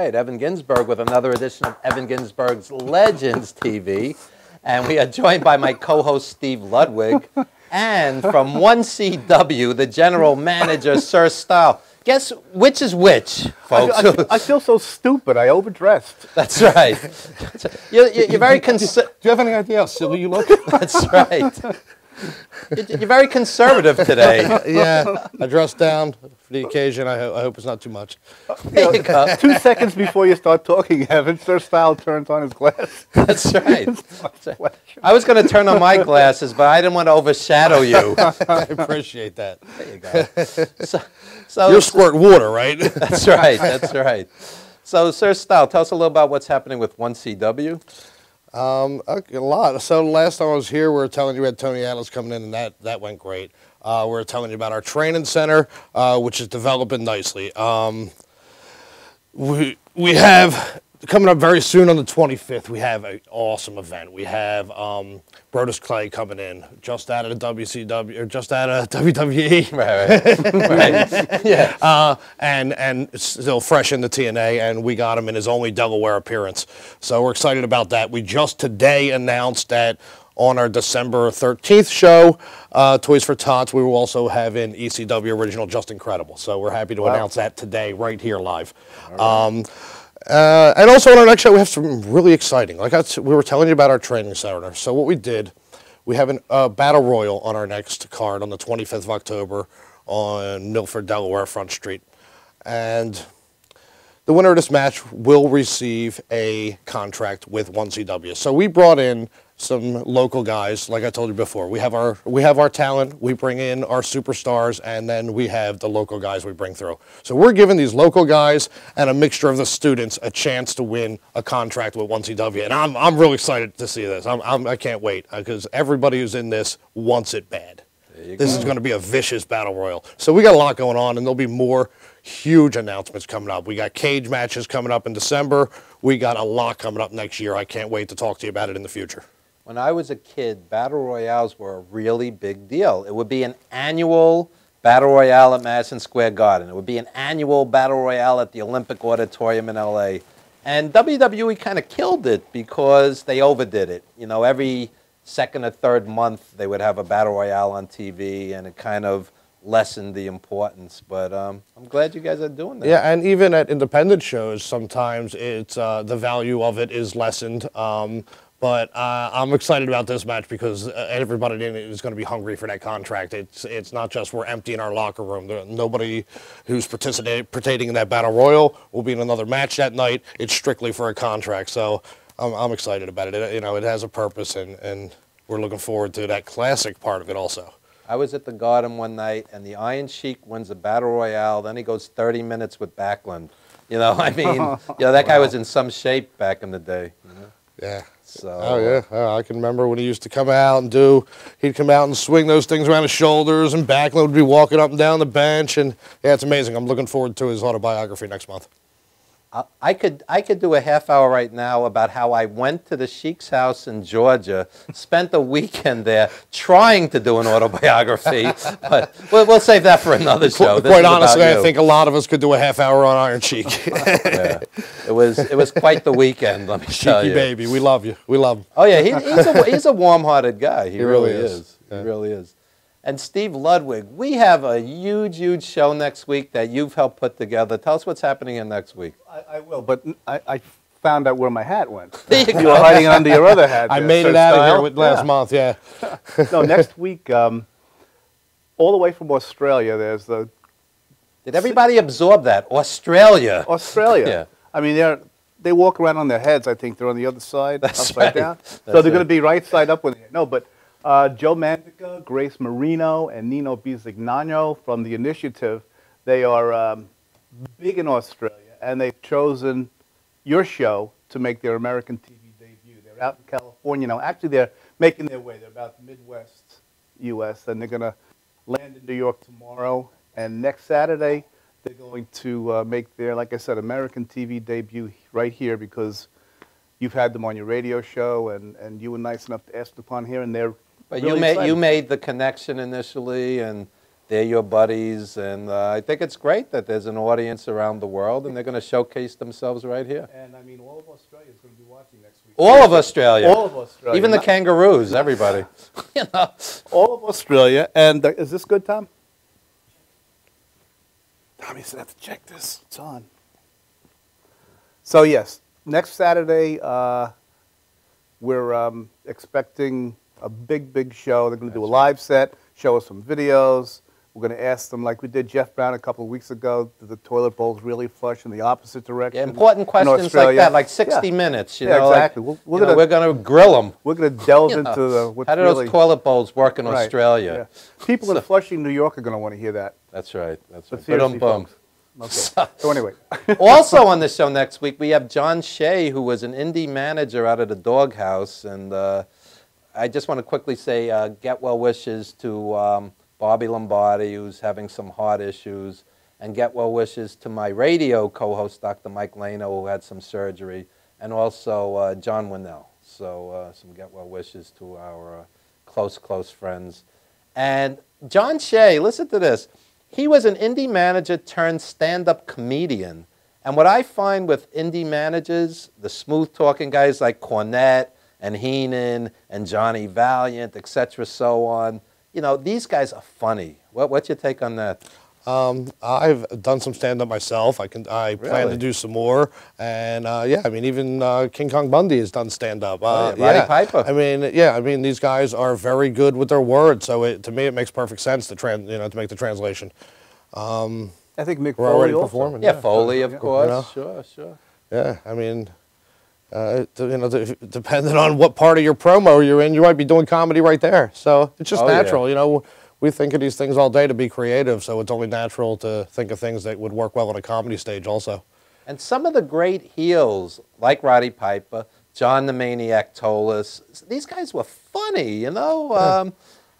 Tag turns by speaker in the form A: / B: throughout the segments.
A: right, Evan Ginsberg with another edition of Evan Ginsberg's Legends TV. And we are joined by my co-host, Steve Ludwig, and from 1CW, the general manager, SirStyle. Guess which is which, folks?
B: I feel so stupid. I overdressed.
A: That's right. You're very
B: Do you have any idea how silly you look?
A: That's right. You're very conservative today.
C: Yeah, I dressed down for the occasion. I hope it's not too much.
A: There you go.
B: 2 seconds before you start talking, Evan, SirStyle turns on his glasses.
A: That's right. I was going to turn on my glasses, but I didn't want to overshadow you.
C: I appreciate that.
A: There you go. So
C: you're squirting water, right?
A: That's right. That's right. So, SirStyle, tell us a little about what's happening with 1CW.
C: A lot. So last time I was here, we were telling you we had Tony Atlas coming in, and that went great. We were telling you about our training center, which is developing nicely. We have coming up very soon on the 25th. We have an awesome event. We have Brodus Clay coming in, just out of the WCW or just out of WWE,
A: Right. Yeah.
C: and still fresh in the TNA, and we got him in his only Delaware appearance. So we're excited about that. We just today announced that on our December 13th show, Toys for Tots, we will also have in ECW Original Just Incredible. So we're happy to announce that today, right here live. And also on our next show, we have some really exciting, we were telling you about our training center. So what we did, we have a Battle Royal on our next card on the 25th of October on Milford, Delaware, Front Street. And the winner of this match will receive a contract with 1CW. So we brought in some local guys, like I told you before. We have our talent, we bring in our superstars, and then we have the local guys we bring through. So we're giving these local guys and a mixture of the students a chance to win a contract with 1CW, and I'm really excited to see this. I can't wait because everybody who's in this wants it bad. This is going to be a vicious battle royal. So we got a lot going on, and there'll be more huge announcements coming up. We got cage matches coming up in December. We got a lot coming up next year. I can't wait to talk to you about it in the future.
A: When I was a kid, battle royales were a really big deal. It would be an annual battle royale at Madison Square Garden. It would be an annual battle royale at the Olympic Auditorium in LA. And WWE kind of killed it because they overdid it. You know, every second or third month they would have a battle royale on TV, and it kind of lessened the importance. But I'm glad you guys are doing that.
C: Yeah, and even at independent shows, sometimes it's the value of it is lessened. But I'm excited about this match because everybody in it is going to be hungry for that contract. It's not just we're empty in our locker room. Nobody who's participating in that battle royal will be in another match that night. It's strictly for a contract. So I'm excited about it. It has a purpose, and we're looking forward to that classic part of it also.
A: I was at the Garden one night, and the Iron Sheik wins a battle royale. Then he goes 30 minutes with Backlund. You know, I mean, that guy was in some shape back in the day. You know?
C: Yeah.
A: So,
C: oh, yeah. I can remember when he used to come out and he'd come out and swing those things around his shoulders, and Backlund would be walking up and down the bench. And, yeah, it's amazing. I'm looking forward to his autobiography next month.
A: I could do a half hour right now about how I went to the Sheik's house in Georgia, spent a weekend there trying to do an autobiography, but we'll save that for another show.
C: Quite honestly, I think a lot of us could do a half hour on Iron Sheik.
A: Yeah. It was quite the weekend, let me tell you.
C: Cheeky baby, we love you. We love him.
A: Oh yeah, he's a warm-hearted guy. He really is.
C: Yeah.
A: He really is. And Steve Ludwig, we have a huge show next week that you've helped put together. Tell us what's happening in next week.
B: I will, but I found out where my hat went.
A: There you
B: were hiding it under your other hat.
C: I made it out of here last month, yeah.
B: No, next week, all the way from Australia, there's the...
A: Did everybody absorb that? Australia.
B: Australia.
A: Yeah.
B: I mean, they walk around on their heads. I think they're on the other side,
A: That's
B: upside
A: right.
B: down.
A: That's
B: so they're going
A: right.
B: to be right side up with it. No, but Joe Mandica, Grace Marino, and Nino Bizignano from the Initiative, they are big in Australia, and they've chosen your show to make their American TV debut. They're out in California now. Actually, they're making their way. They're about the Midwest U.S., and they're going to land in New York tomorrow. And next Saturday, they're going to make their, like I said, American TV debut right here because you've had them on your radio show, and you were nice enough to ask them upon here, and they're
A: But
B: really
A: you made the connection initially, and they're your buddies, and I think it's great that there's an audience around the world, and they're going to showcase themselves right here.
B: And I mean, all of Australia is going to be watching next week.
A: All of Australia.
B: All of Australia.
A: Even the kangaroos, everybody. You know.
B: All of Australia. And is this good, Tom? Tommy said I have to check this. It's on. So, yes, next Saturday, we're expecting a big, big show. They're going to do a live set, show us some videos. We're going to ask them, like we did Jeff Brown a couple of weeks ago, do the toilet bowls really flush in the opposite direction?
A: Yeah, important questions like that, like 60 minutes. You know,
B: exactly.
A: Like, we're going to grill them.
B: We're going to delve into what's
A: how do
B: really,
A: those toilet bowls work in
B: right,
A: Australia?
B: Yeah. People in Flushing, New York are going to want to hear that.
A: That's right. That's
B: But
A: right.
B: seriously,
A: Boom.
B: Okay. So anyway.
A: Also on the show next week, we have John Shea, who was an indie manager out of the Doghouse. And I just want to quickly say get well wishes to Bobby Lombardi, who's having some heart issues, and get well wishes to my radio co-host, Dr. Mike Lano, who had some surgery, and also John Winnell. So some get well wishes to our close friends. And John Shea, listen to this. He was an indie manager turned stand-up comedian. And what I find with indie managers, the smooth-talking guys like Cornette and Heenan and Johnny Valiant, etc., so on, you know, these guys are funny. What's your take on that?
C: I've done some stand-up myself. I plan to do some more. And yeah, I mean, even King Kong Bundy has done stand-up.
A: Roddy Piper.
C: I mean, yeah, I mean, these guys are very good with their words. So to me, it makes perfect sense to to make the translation.
B: I think Mick
C: We're
B: Foley
C: already
B: also.
C: performing.
A: Yeah, Foley, of course.
C: You know?
A: Sure.
C: Yeah, I mean, depending on what part of your promo you're in, you might be doing comedy right there. So it's just natural, you know. We think of these things all day to be creative, so it's only natural to think of things that would work well on a comedy stage also.
A: And some of the great heels, like Roddy Piper, John the Maniac Tolis, these guys were funny, you know.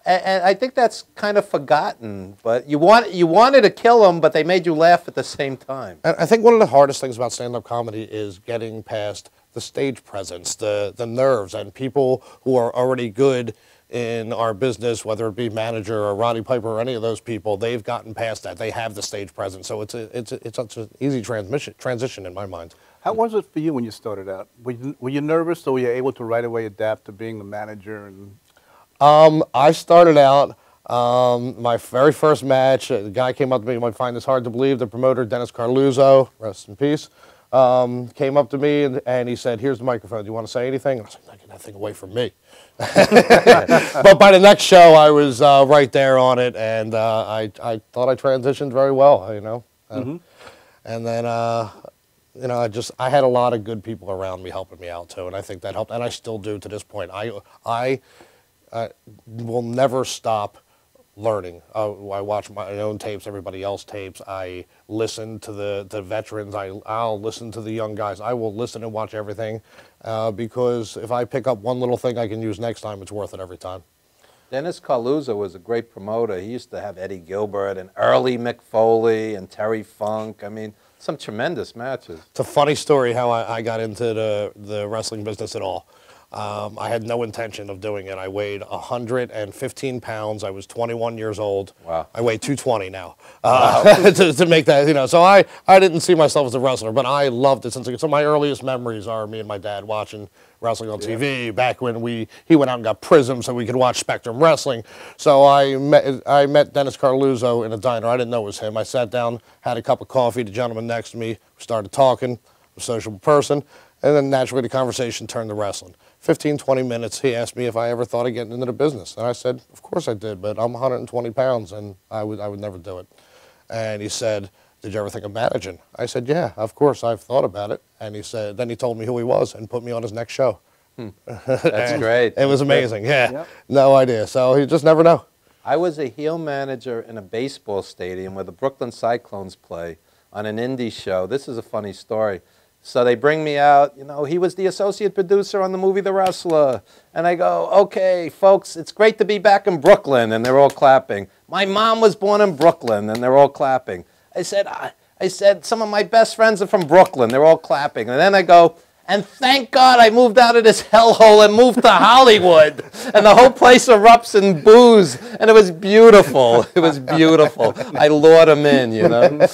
A: And I think that's kind of forgotten. But you wanted to kill them, but they made you laugh at the same time.
C: And I think one of the hardest things about stand-up comedy is getting past the stage presence, the nerves, and people who are already good in our business, whether it be manager or Roddy Piper or any of those people, they've gotten past that. They have the stage presence, so it's such an easy transition in my mind.
B: How was it for you when you started out? Were you nervous, or were you able to right away adapt to being the manager? And
C: I started out, my very first match, the guy came up to me, you might find this hard to believe, the promoter, Dennis Carluzzo, rest in peace, came up to me and he said, "Here's the microphone, do you want to say anything?" And I was like, "Get that thing away from me." But by the next show, I was right there on it, and I thought I transitioned very well, you know. And then, you know, I had a lot of good people around me helping me out too, and I think that helped, and I still do to this point. I will never stop learning. I watch my own tapes, everybody else's tapes. I listen to the veterans. I'll listen to the young guys. I will listen and watch everything because if I pick up one little thing I can use next time, it's worth it every time.
A: Dennis Carluzzo was a great promoter. He used to have Eddie Gilbert and early Mick Foley and Terry Funk. I mean, some tremendous matches.
C: It's a funny story how I got into the wrestling business at all. I had no intention of doing it. I weighed 115 pounds. I was 21 years old.
A: Wow.
C: I weigh 220 now. To make that, you know, so I didn't see myself as a wrestler, but I loved it. Some of my earliest memories are me and my dad watching wrestling on TV back when he went out and got Prism so we could watch Spectrum Wrestling. So I met Dennis Carluzzo in a diner. I didn't know it was him. I sat down, had a cup of coffee. The gentleman next to me started talking, a sociable person, and then naturally the conversation turned to wrestling. 15, 20 minutes, he asked me if I ever thought of getting into the business. And I said, of course I did, but I'm 120 pounds and I would never do it. And he said, did you ever think of managing? I said, yeah, of course, I've thought about it. And he said, then he told me who he was and put me on his next show.
A: That's great.
C: It was amazing, yeah.
B: Yep.
C: No idea. So you just never know.
A: I was a heel manager in a baseball stadium where the Brooklyn Cyclones play on an indie show. This is a funny story. So they bring me out, you know, he was the associate producer on the movie The Wrestler. And I go, okay, folks, it's great to be back in Brooklyn. And they're all clapping. My mom was born in Brooklyn, and they're all clapping. I said, some of my best friends are from Brooklyn. They're all clapping. And then I go, And thank God I moved out of this hellhole and moved to Hollywood. And the whole place erupts in booze. And it was beautiful. It was beautiful. I lured him in, you know.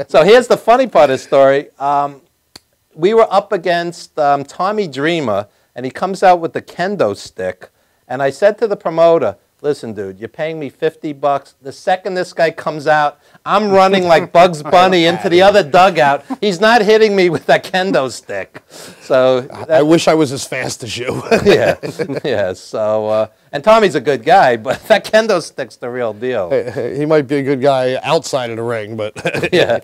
A: So here's the funny part of the story. We were up against Tommy Dreamer, and he comes out with the kendo stick. And I said to the promoter, listen, dude, you're paying me $50. The second this guy comes out, I'm running like Bugs Bunny into the other dugout. He's not hitting me with that kendo stick. So
C: I wish I was as fast as you.
A: yeah, yeah. So and Tommy's a good guy, but that kendo stick's the real deal.
C: He might be a good guy outside of the ring, but
A: Yeah,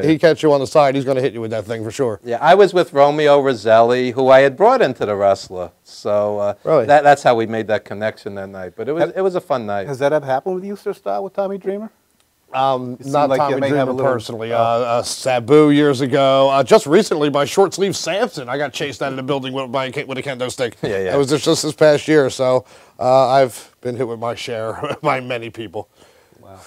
C: he catch you on the side. He's going to hit you with that thing for sure.
A: yeah. I was with Romeo Roselli, who I had brought into the wrestler. So
C: Really?
A: that's how we made that connection that night. But it was a fun night.
B: Has that ever happened with you, SirStyle, with Tommy Dreamer?
C: Not
B: like you
C: Tommy
B: may have
C: Dreamer
B: a little-
C: personally. Sabu years ago. Just recently, by short sleeve Samson, I got chased out of the building with a kendo stick.
A: Yeah, yeah.
C: That was just this past year. So I've been hit with my share by many people.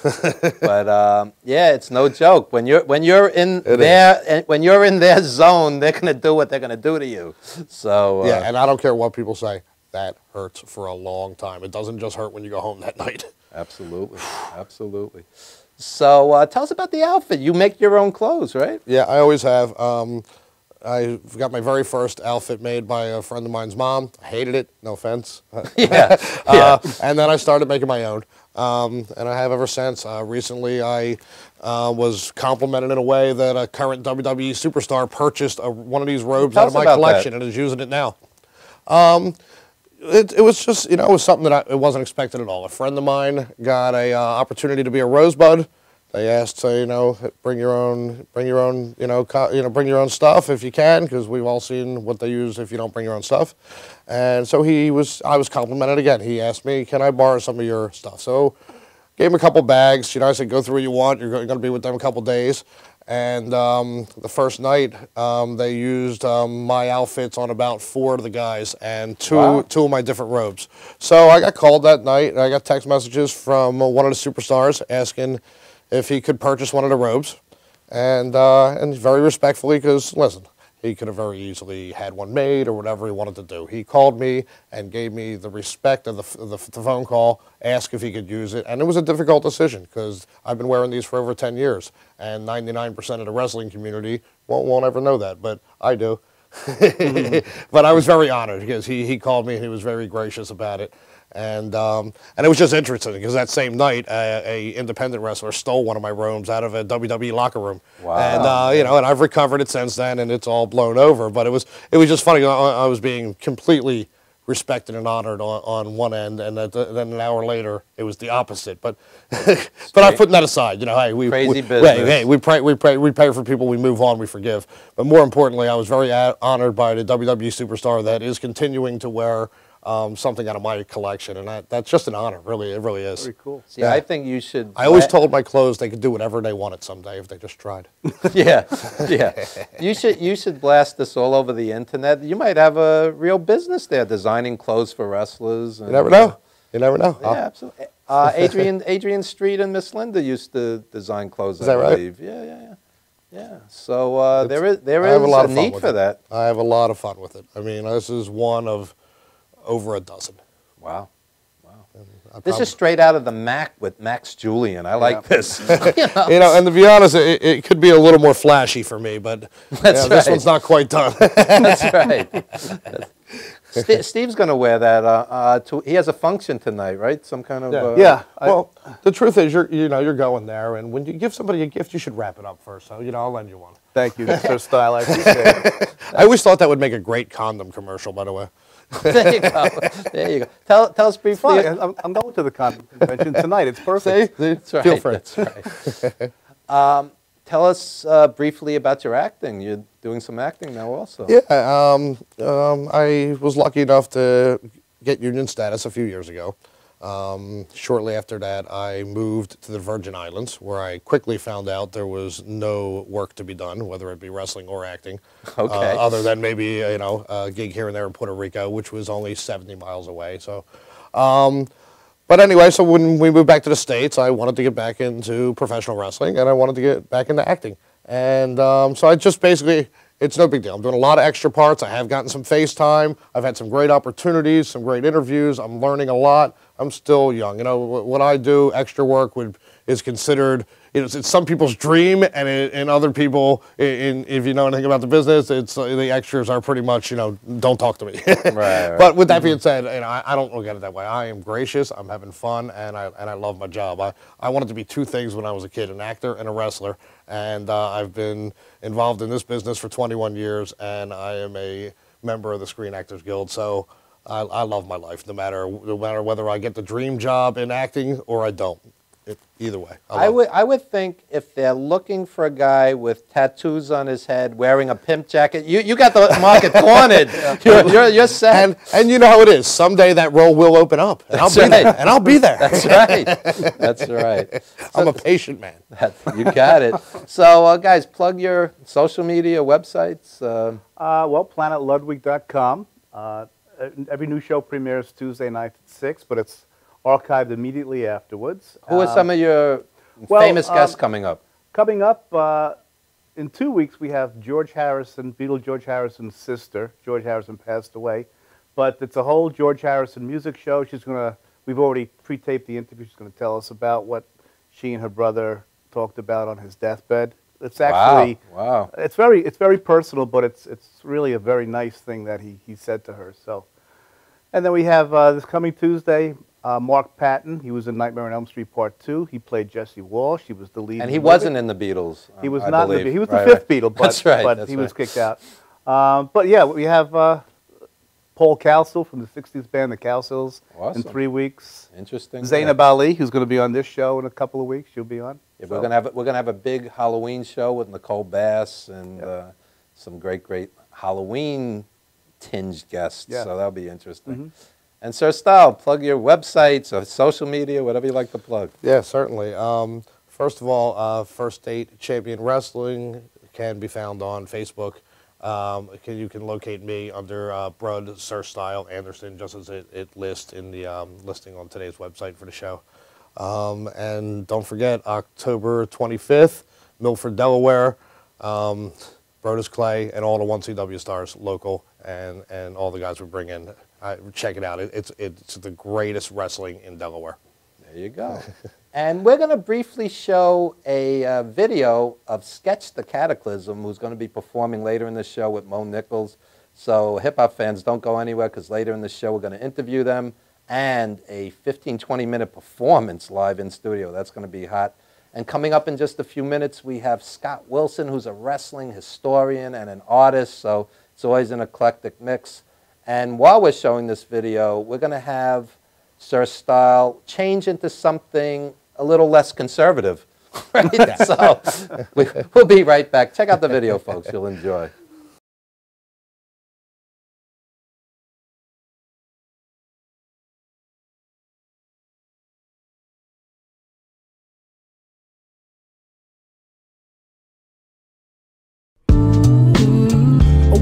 A: But yeah, it's no joke. When you're in their zone, they're gonna do what they're gonna do to you. So
C: Yeah, and I don't care what people say. That hurts for a long time. It doesn't just hurt when you go home that night.
A: absolutely, absolutely. So tell us about the outfit. You make your own clothes, right?
C: Yeah, I always have. I got my very first outfit made by a friend of mine's mom. I hated it, no offense.
A: Yeah.
C: And then I started making my own. And I have ever since. Recently, I was complimented in a way that a current WWE superstar purchased one of these robes
A: Tell
C: out of
A: us
C: my
A: about
C: collection
A: that.
C: and is using it now. It was just, it was something that it wasn't expected at all. A friend of mine got a opportunity to be a rosebud. They asked to, bring your own, bring your own stuff if you can, because we've all seen what they use if you don't bring your own stuff. And so I was complimented again. He asked me, can I borrow some of your stuff? So gave him a couple bags. I said, go through what you want. You're going to be with them a couple days. And the first night, they used my outfits on about 4 of the guys and two of my different robes. So I got called that night, and I got text messages from one of the superstars asking if he could purchase one of the robes, and very respectfully, because listen, he could have very easily had one made or whatever he wanted to do. He called me and gave me the respect of the phone call, asked if he could use it, and it was a difficult decision because I've been wearing these for over 10 years, and 99% of the wrestling community won't ever know that, but I do. But I was very honored because he called me and he was very gracious about it. And it was just interesting because that same night, a independent wrestler stole one of my robes out of a WWE locker room.
A: Wow.
C: And and I've recovered it since then, and it's all blown over. But it was just funny. I was being completely respected and honored on one end, and then an hour later, it was the opposite. But but I'm putting that aside. Hey,
A: Crazy business.
C: we pray for people, we move on, we forgive. But more importantly, I was very honored by the WWE superstar that is continuing to wear something out of my collection, and that's just an honor. Really, it really is.
B: Very cool.
A: See, I think you should.
C: I always told my clothes they could do whatever they wanted someday if they just tried.
A: Yeah, yeah. You should blast this all over the internet. You might have a real business there, designing clothes for wrestlers. And,
C: You never know. You never know.
A: Yeah, absolutely. Adrian Street and Miss Linda used to design clothes.
C: Is that right?
A: believe. Yeah. So there is
C: I have a lot of fun
A: need
C: with
A: for
C: it.
A: that.
C: I have a lot of fun with it. I mean, this is one of over a dozen.
A: Wow. This is straight out of the Mac with Max Julian. I like this.
C: And to be honest, it could be a little more flashy for me, but this
A: right.
C: one's not quite done.
A: That's right. Steve's going to wear that. He has a function tonight, right? Some kind of.
B: Yeah.
C: Well, the truth is, you're going there, and when you give somebody a gift, you should wrap it up first. So I'll lend you one.
B: Thank you, SirStyle. I appreciate it.
C: I always thought that would make a great condom commercial, by the way.
A: There you go. There you go. Tell us briefly.
B: Fine. I'm going to the convention tonight. It's perfect.
A: That's right.
C: Feel free.
A: That's right. Tell us briefly about your acting. You're doing some acting now also.
C: Yeah, I was lucky enough to get union status a few years ago. Shortly after that, I moved to the Virgin Islands, where I quickly found out there was no work to be done, whether it be wrestling or acting,
A: Okay.
C: other than maybe a gig here and there in Puerto Rico, which was only 70 miles away. So, but anyway, so when we moved back to the States, I wanted to get back into professional wrestling, and I wanted to get back into acting. And so I just basically, it's no big deal. I'm doing a lot of extra parts. I have gotten some FaceTime. I've had some great opportunities, some great interviews. I'm learning a lot. I'm still young. You know, what I do, extra work is considered, it's some people's dream, and in other people, if you know anything about the business, it's the extras are pretty much, you know, don't talk to me.
A: Right.
C: But with that being said, you know, I don't look at it that way. I am gracious. I'm having fun, and I love my job. I wanted to be two things when I was a kid: an actor and a wrestler. And I've been involved in this business for 21 years, and I am a member of the Screen Actors Guild. So I love my life, no matter whether I get the dream job in acting or I don't. Either way.
A: I would think if they're looking for a guy with tattoos on his head, wearing a pimp jacket, you got the market cornered. You're set.
C: And you know how it is. Someday that role will open up, and I'll be there. And I'll be there.
A: That's right. That's right.
C: I'm a patient man.
A: You got it. So, guys, plug your social media websites.
B: Well, planetludwig.com. Every new show premieres Tuesday night at 6, but it's archived immediately afterwards.
A: Who are some of your famous guests coming up?
B: Coming up in 2 weeks, we have George Harrison, Beatle George Harrison's sister. George Harrison passed away, but it's a whole George Harrison music show. We've already pre-taped the interview. She's going to tell us about what she and her brother talked about on his deathbed. It's actually
A: wow.
B: It's very personal, but it's really a very nice thing that he said to her. So, and then we have this coming Tuesday. Mark Patton, he was in Nightmare on Elm Street Part 2. He played Jesse Walsh. He was the lead.
A: And he wasn't in the Beatles.
B: He was
A: I
B: not
A: believe.
B: in the Beatles. He was the fifth Beatle, but he was kicked out. But yeah, we have Paul Cowsill from the 60s band, the Cowsills, in 3 weeks.
A: Interesting.
B: Zainab Ali, who's going to be on this show in a couple of weeks. She'll be on.
A: Yeah, so. We're gonna have a big Halloween show with Nicole Bass and some great Halloween tinged guests.
B: Yeah.
A: So that'll be interesting. And SirStyle, plug your websites or social media, whatever you like to plug.
C: Yeah, certainly. First of all, First State Champion Wrestling can be found on Facebook. You can locate me under Brud SirStyle Anderson, just as it lists in the listing on today's website for the show. And don't forget, October 25th, Milford, Delaware, Brodus Clay, and all the 1CW stars local, and all the guys we bring in. Check it out. It's the greatest wrestling in Delaware.
A: There you go. And we're going to briefly show a video of Sketch the Cataclysm, who's going to be performing later in the show with Mo Nichols. So hip-hop fans, don't go anywhere, because later in the show we're going to interview them and a 15-20-minute performance live in studio. That's going to be hot. And coming up in just a few minutes, we have Scott Wilson, who's a wrestling historian and an artist, so it's always an eclectic mix. And while we're showing this video, we're going to have SirStyle change into something a little less conservative. Right? So we'll be right back. Check out the video, folks. You'll enjoy.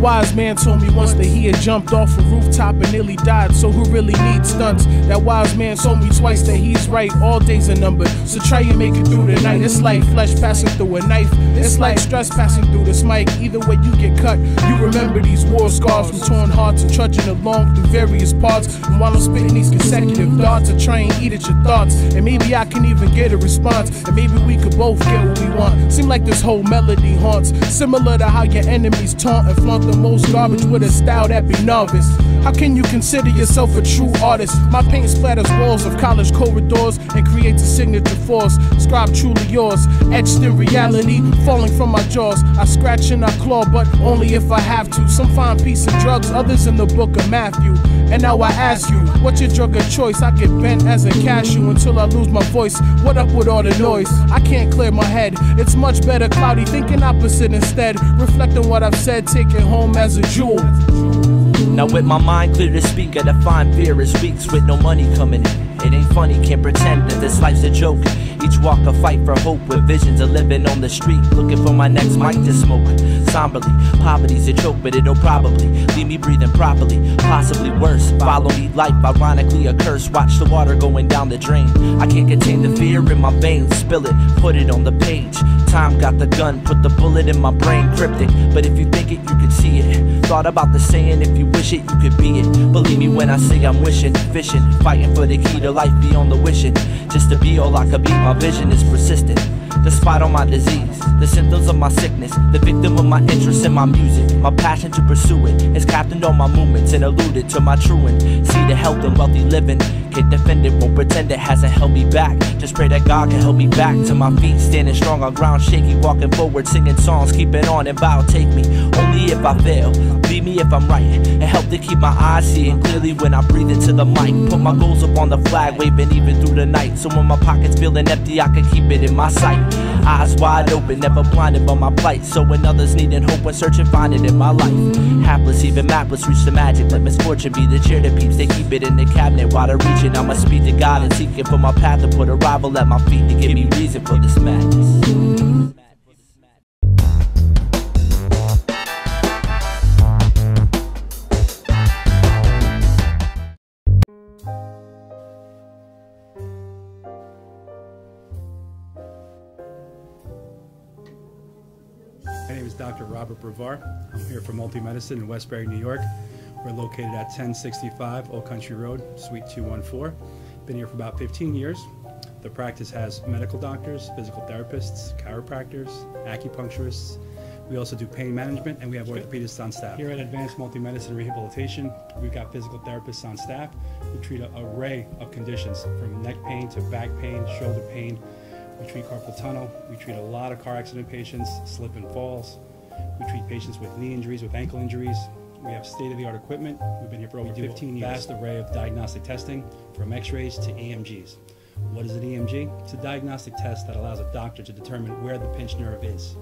D: Wise man told me once that he had jumped off a rooftop and nearly died, so who really needs stunts? That wise man told me twice that he's right, all days are numbered, so try and make it through the night. It's like flesh passing through a knife, it's like stress passing through this mic. Either way you get cut, you remember these war scars from torn hearts and trudging along through various parts. And while I'm spitting these consecutive darts, I try and eat at your thoughts, and maybe I can even get a response, and maybe we could both get what we want. Seem like this whole melody haunts, similar to how your enemies taunt and flaunt the most garbage with a style that be novice. How can you consider yourself a true artist? My paint splatters walls of college corridors and creates a signature force. Scribe truly yours, etched in reality, falling from my jaws. I scratch and I claw, but only if I have to. Some find peace in drugs, others in the book of Matthew. And now I ask you, what's your drug of choice? I get bent as a cashew until I lose my voice. What up with all the noise? I can't clear my head. It's much better cloudy, thinking opposite instead. Reflecting what I've said, take it home as a jewel.
E: Now with my mind clear to speak, I define fear as weeks with no money coming in. It ain't funny, can't pretend that this life's a joke. Each walk a fight for hope with visions of living on the street, looking for my next mic to smoke. Somberly, poverty's a joke, but it'll probably leave me breathing properly, possibly worse. Follow me, life ironically a curse. Watch the water going down the drain. I can't contain the fear in my veins. Spill it, put it on the page. time, got the gun, put the bullet in my brain, cryptic. But if you think it, you can see it. Thought about the saying, if you wish it, you could be it. Believe me when I say I'm wishing, fishing, fighting for the key to life beyond the wishing. Just to be all I could be, my vision is persistent. Despite all my disease, the symptoms of my sickness, the victim of my interest in my music, my passion to pursue it has captained all my movements and alluded to my truant. See the health and wealthy living, can't defend it, won't pretend it hasn't held me back. Just pray that God can help me back to my feet, standing strong on ground shaky, walking forward, singing songs, keeping on and bow. Take me only if I fail, leave me if I'm right, and help to keep my eyes seeing clearly when I breathe into the mic. Put my goals up on the flag, waving even through the night, so when my pockets feeling empty, I can keep it in my sight. Eyes wide open, never blinded by my plight. So when others needing hope, when searching, find it in my life. Hapless, even mapless, reach the magic. Let misfortune be the cheer that peeps. They keep it in the cabinet while they're reaching. I'ma speak to God and seeking for my path to put a rival at my feet to give me reason for this madness.
F: My name is Dr. Robert Brevard. I'm here for Multi-Medicine in Westbury, New York. We're located at 1065 Old Country Road, Suite 214. Been here for about 15 years. The practice has medical doctors, physical therapists, chiropractors, acupuncturists. We also do pain management, and we have orthopedists on staff. Here at Advanced Multi-Medicine Rehabilitation, we've got physical therapists on staff who treat an array of conditions, from neck pain to back pain, shoulder pain. We treat carpal tunnel. We treat a lot of car accident patients, slip and falls. We treat patients with knee injuries, with ankle injuries. We have state-of-the-art equipment. We've been here for over 15 years. Vast array of diagnostic testing, from x-rays to EMGs. What is an EMG? It's a diagnostic test that allows a doctor to determine where the pinched nerve is.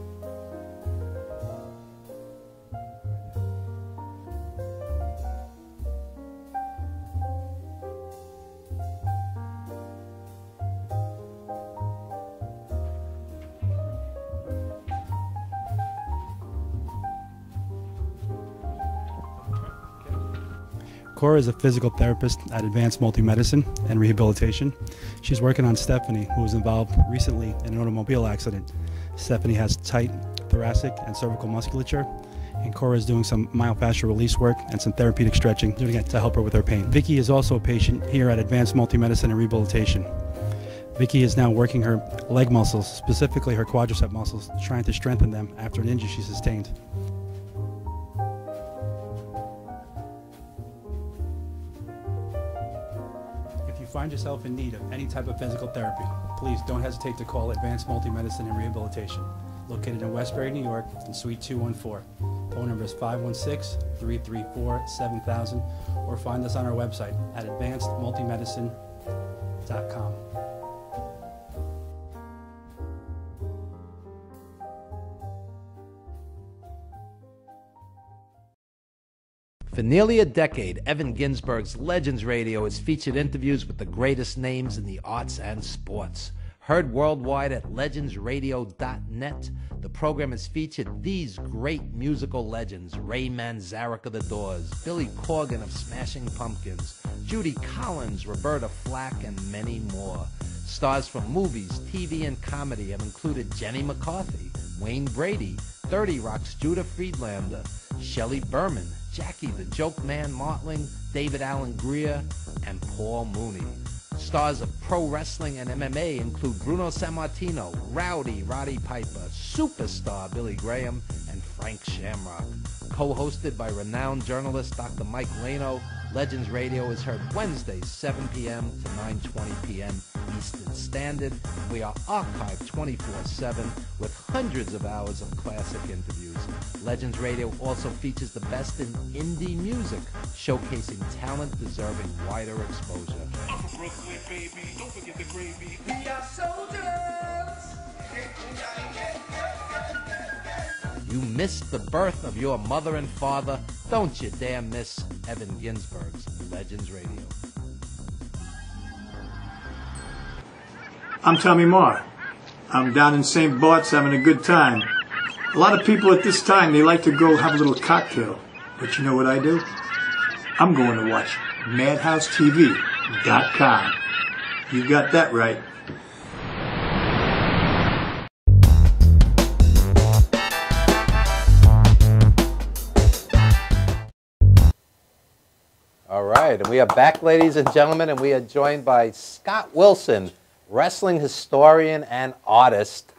F: Cora is a physical therapist at Advanced Multi-Medicine and Rehabilitation. She's working on Stephanie, who was involved recently in an automobile accident. Stephanie has tight thoracic and cervical musculature, and Cora is doing some myofascial release work and some therapeutic stretching, doing it to help her with her pain. Vicky is also a patient here at Advanced Multi-Medicine and Rehabilitation. Vicky is now working her leg muscles, specifically her quadricep muscles, trying to strengthen them after an injury she sustained. If you find yourself in need of any type of physical therapy, please don't hesitate to call Advanced Multi-Medicine and Rehabilitation, located in Westbury, New York, in Suite 214. Phone number is 516-334-7000, or find us on our website at advancedmultimedicine.com.
G: For nearly a decade, Evan Ginsberg's Legends Radio has featured interviews with the greatest names in the arts and sports. Heard worldwide at legendsradio.net, the program has featured these great musical legends: Ray Manzarek of The Doors, Billy Corgan of Smashing Pumpkins, Judy Collins, Roberta Flack, and many more. Stars from movies, TV, and comedy have included Jenny McCarthy, Wayne Brady, 30 Rock's Judah Friedlander, Shelley Berman, Jackie the Joke Man Martling, David Allen Greer, and Paul Mooney. Stars of pro wrestling and MMA include Bruno Sammartino, Rowdy Roddy Piper, Superstar Billy Graham, and Frank Shamrock. Co-hosted by renowned journalist Dr. Mike Lano, Legends Radio is heard Wednesdays 7 p.m. to 9:20 p.m. Eastern Standard. We are archived 24/7 with hundreds of hours of classic interviews. Legends Radio also features the best in indie music, showcasing talent deserving wider exposure.
H: I'm from Brooklyn, baby. Don't forget the gravy. We are soldiers.
G: You missed the birth of your mother and father. Don't you dare miss Evan Ginsberg's Legends Radio.
I: I'm Tommy Marr. I'm down in St. Bart's having a good time. A lot of people at this time, they like to go have a little cocktail. But you know what I do? I'm going to watch MadhouseTV.com. You got that right.
A: All right, and we are back, ladies and gentlemen, and we are joined by Scott Wilson, wrestling historian and artist.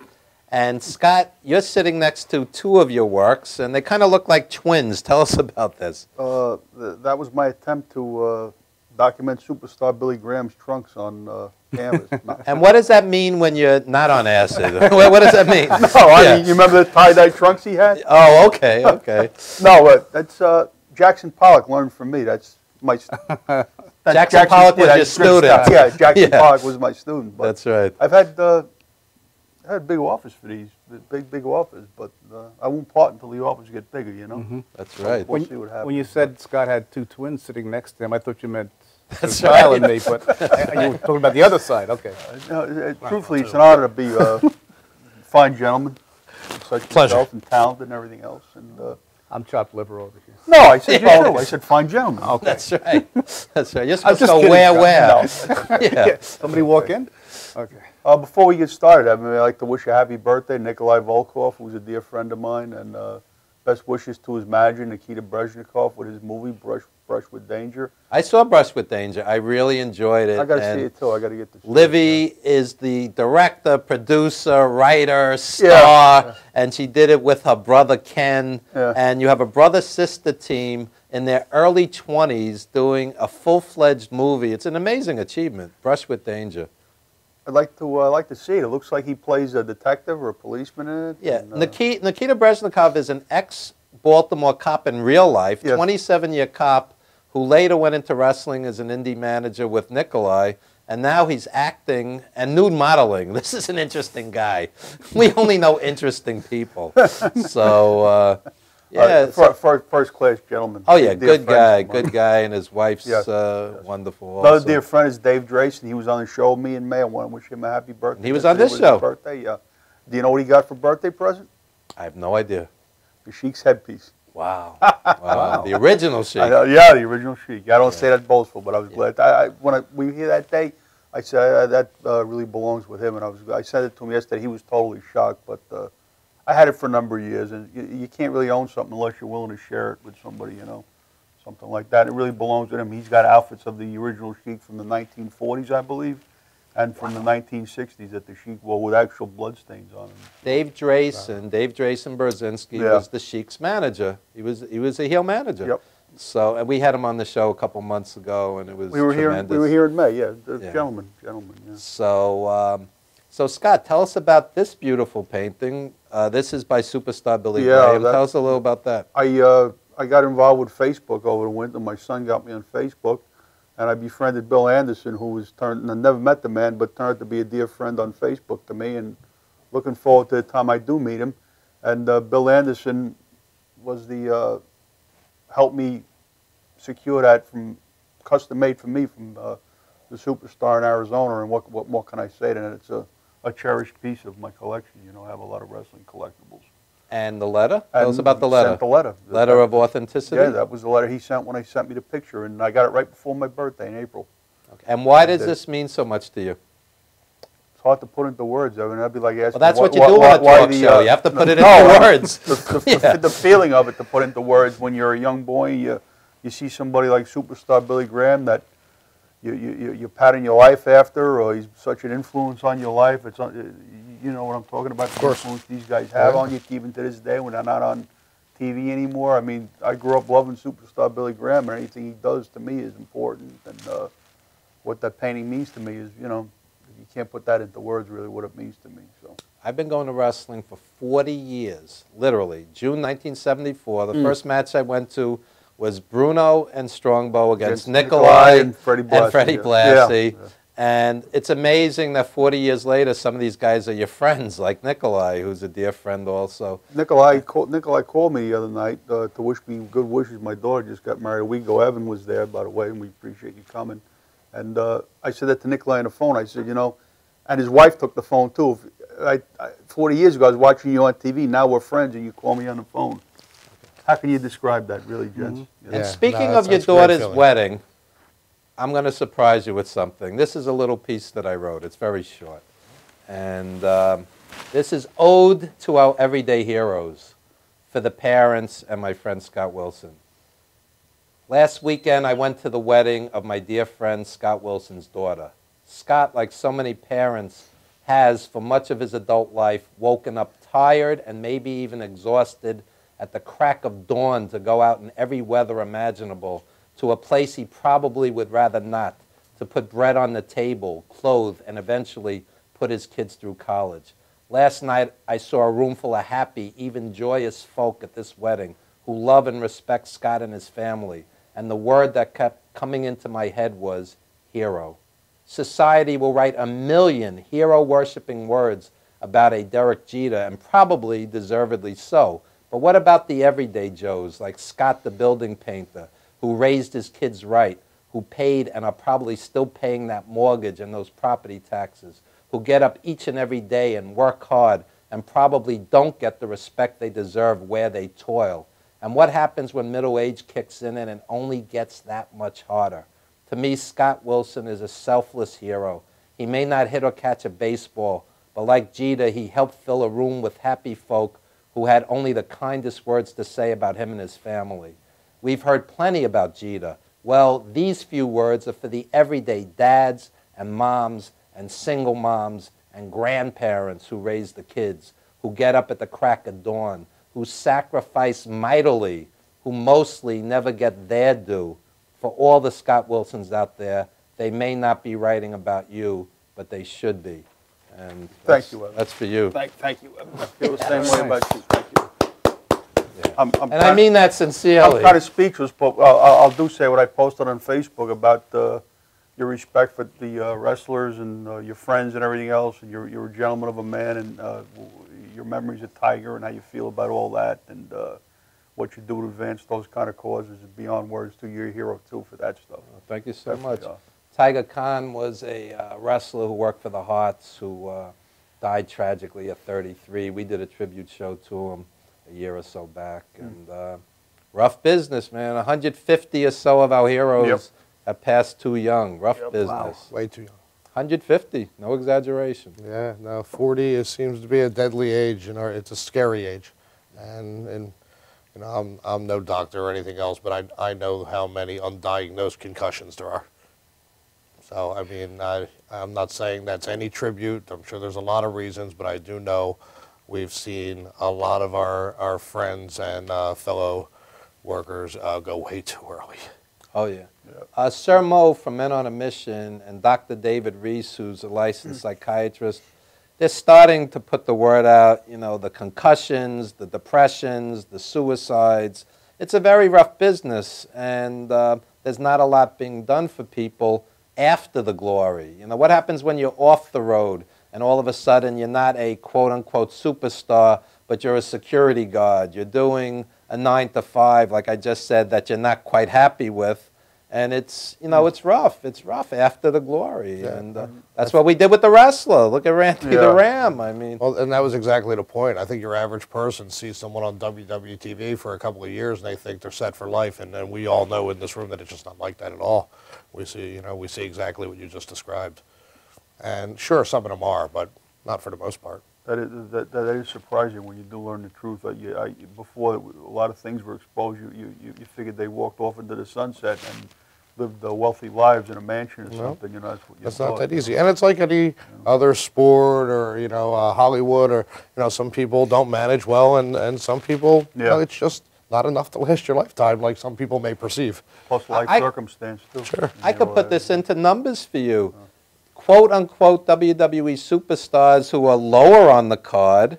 A: And Scott, you're sitting next to two of your works, and they kind of look like twins. Tell us about this.
J: That was my attempt to document superstar Billy Graham's trunks on canvas.
A: And what does that mean when you're not on acid? What does that mean?
J: No, I mean, you remember the tie-dye trunks he had?
A: Oh, okay, okay.
J: No, that's Jackson Pollock learned from me. That's my.
A: Jackson Pollock was your student.
J: Yeah, Jackson Pollock was my student. But
A: that's right.
J: I've had a big offers for these, big offers, but I won't part until the offers get bigger, you know?
B: Mm-hmm.
A: That's right.
J: We'll see what happens.
B: When you said Scott had two twins sitting next to him, I thought you meant
A: That's
B: SirStyle
A: right.
B: and me, but you were talking about the other side. Okay.
J: Truthfully, it's an honor to be a fine gentleman, such
C: Pleasure.
J: yourself, and talented and everything else. And
B: I'm chopped liver over here.
J: no, I said you. I said fine gentleman.
B: Okay.
A: That's right. That's right. You're
B: I
A: supposed
B: was
A: to
B: just
A: go
B: kidding,
A: where?
B: Scott.
A: Yeah.
B: Yeah. Somebody walk in? Okay.
J: Before we get started, I'd like to wish a happy birthday to Nikolai Volkov, who's a dear friend of mine, and best wishes to his manager, Nikita Brezhnikov, with his movie, Brush with Danger.
A: I saw Brush with Danger. I really enjoyed it.
J: I got to
A: and
J: see it, too. I got to get to see
A: Livy is the director, producer, writer, star, and she did it with her brother Ken.
J: Yeah.
A: And you have a brother-sister team in their early 20s doing a full-fledged movie. It's an amazing achievement, Brush with Danger.
J: I'd like to see it. It looks like he plays a detective or a policeman in it.
A: Yeah,
J: and,
A: Nikita Brezhnikov is an ex-Baltimore cop in real life,
J: Yes.
A: 27-year cop who later went into wrestling as an indie manager with Nikolai, and now he's acting and nude modeling. This is an interesting guy. We only know interesting people. So, yeah.
J: first class gentleman.
A: Oh, yeah,
J: Dear
A: good
J: friend
A: guy, and his wife's
J: Yes.
A: wonderful
J: Another
A: also.
J: dear friend is Dave Drayson. He was on the show with me in May. I want to wish him a happy birthday.
A: He was on this
J: Yesterday was
A: show.
J: his birthday, yeah. Do you know what he got for birthday present?
A: I have no idea.
J: The Sheik's headpiece.
A: Wow. Wow. The original Sheik.
J: Yeah, the original Sheik. I don't say that boastful, but I was glad. When we were here that day, I said that really belongs with him, and I said it to him yesterday. He was totally shocked, but I had it for a number of years, and you can't really own something unless you're willing to share it with somebody, you know, something like that. It really belongs with him. He's got outfits of the original Sheik from the 1940s, I believe, and from the 1960s that the Sheik wore with actual bloodstains on him.
A: Dave Drayson Brzezinski was the Sheik's manager. He was a heel manager.
J: Yep.
A: So, and we had him on the show a couple months ago, and it was tremendous.
J: We were here in May. Yeah, gentlemen. Yeah.
A: So, so Scott, tell us about this beautiful painting. This is by superstar Billy
J: Yeah,
A: Graham. Tell us a little about that.
J: I got involved with Facebook over the winter. My son got me on Facebook, and I befriended Bill Anderson, who was I never met the man, but turned out to be a dear friend on Facebook to me, and looking forward to the time I do meet him. And Bill Anderson was the helped me secure that from custom made for me from the superstar in Arizona. And what more can I say? And it's a cherished piece of my collection. You know, I have a lot of wrestling collectibles.
A: And the letter? Tell us about the letter.
J: Sent the letter.
A: Letter of authenticity?
J: Yeah, that was the letter he sent when he sent me the picture, and I got it right before my birthday in April.
A: Okay. And why does this mean so much to you?
J: It's hard to put into words. I mean, I'd be like asking.
A: Well, that's what you do on a talk show. You have to put it into words.
J: The feeling of it to put into words when you're a young boy, you see somebody like superstar Billy Graham that you're patting your life after, or he's such an influence on your life. It's you know what I'm talking about. The influence these guys have on you, even to this day when they're not on TV anymore. I mean, I grew up loving superstar Billy Graham, and anything he does to me is important. And what that painting means to me is, you know, you can't put that into words really what it means to me. So
A: I've been going to wrestling for 40 years, literally. June 1974, the first match I went to was Bruno and Strongbow against Nikolai
J: and Freddie
A: Blassie.
J: Yeah.
A: And it's amazing that 40 years later, some of these guys are your friends, like Nikolai, who's a dear friend also.
J: Nikolai called me the other night to wish me good wishes. My daughter just got married a week ago. Evan was there, by the way, and we appreciate you coming. And I said that to Nikolai on the phone. I said, you know, and his wife took the phone too. 40 years ago, I was watching you on TV. Now we're friends, and you call me on the phone. How can you describe that, really, gents?
A: Mm-hmm. And speaking of your daughter's wedding, I'm going to surprise you with something. This is a little piece that I wrote. It's very short. And this is Ode to Our Everyday Heroes for the parents and my friend Scott Wilson. Last weekend, I went to the wedding of my dear friend Scott Wilson's daughter. Scott, like so many parents, has, for much of his adult life, woken up tired and maybe even exhausted at the crack of dawn to go out in every weather imaginable to a place he probably would rather not, to put bread on the table, clothe, and eventually put his kids through college. Last night, I saw a room full of happy, even joyous folk at this wedding who love and respect Scott and his family, and the word that kept coming into my head was hero. Society will write a million hero-worshipping words about a Derek Jeter, and probably deservedly so. But what about the everyday Joes, like Scott the building painter, who raised his kids right, who paid and are probably still paying that mortgage and those property taxes, who get up each and every day and work hard and probably don't get the respect they deserve where they toil? And what happens when middle age kicks in and it only gets that much harder? To me, Scott Wilson is a selfless hero. He may not hit or catch a baseball, but like Jeter, he helped fill a room with happy folk who had only the kindest words to say about him and his family. We've heard plenty about Jeter. Well, these few words are for the everyday dads and moms and single moms and grandparents who raise the kids, who get up at the crack of dawn, who sacrifice mightily, who mostly never get their due. For all the Scott Wilsons out there, they may not be writing about you, but they should be. And
J: thank you, Evan.
A: That's for you.
J: Thank you, Evan. I feel the same way about you. Thank you.
A: Yeah. And I mean that sincerely.
J: I'm kind of speechless, but I'll do say what I posted on Facebook about your respect for the wrestlers and your friends and everything else, and you're a gentleman of a man, and your memories of Tiger and how you feel about all that, and what you do to advance those kind of causes is beyond words. Too, you're a hero too for that stuff.
A: Thank you so much. Tiger Khan was a wrestler who worked for the Hearts, who died tragically at 33. We did a tribute show to him a year or so back, and rough business, man. 150 or so of our heroes have passed too young. Rough business.
C: Wow. Way too young.
A: 150, no exaggeration.
C: Yeah, no, 40 seems to be a deadly age, and it's a scary age. And you know, I'm no doctor or anything else, but I know how many undiagnosed concussions there are. So, I mean, I'm not saying that's any tribute. I'm sure there's a lot of reasons, but I do know we've seen a lot of our friends and fellow workers go way too early.
A: Oh, yeah. Sir Mo from Men on a Mission and Dr. David Reese, who's a licensed psychiatrist, they're starting to put the word out, you know, the concussions, the depressions, the suicides. It's a very rough business, and there's not a lot being done for people after the glory. You know, what happens when you're off the road and all of a sudden you're not a quote-unquote superstar, but you're a security guard. You're doing a 9 to 5, like I just said, that you're not quite happy with. And it's, you know, it's rough. It's rough after the glory. Yeah. And that's what we did with the wrestler. Look at Randy the Ram. I mean.
C: Well, and that was exactly the point. I think your average person sees someone on WWTV for a couple of years and they think they're set for life. And then we all know in this room that it's just not like that at all. We see, you know, we see exactly what you just described. And sure, some of them are, but not for the most part.
J: That is surprising when you do learn the truth. Before a lot of things were exposed, you figured they walked off into the sunset and lived wealthy lives in a mansion or something. You know,
C: that's not that easy. And it's like any other sport or, you know, Hollywood, or, you know, some people don't manage well, and some people, you know, it's just not enough to last your lifetime, like some people may perceive.
J: Plus life circumstance too.
C: Sure.
A: I could put this into numbers for you. Quote-unquote WWE superstars who are lower on the card,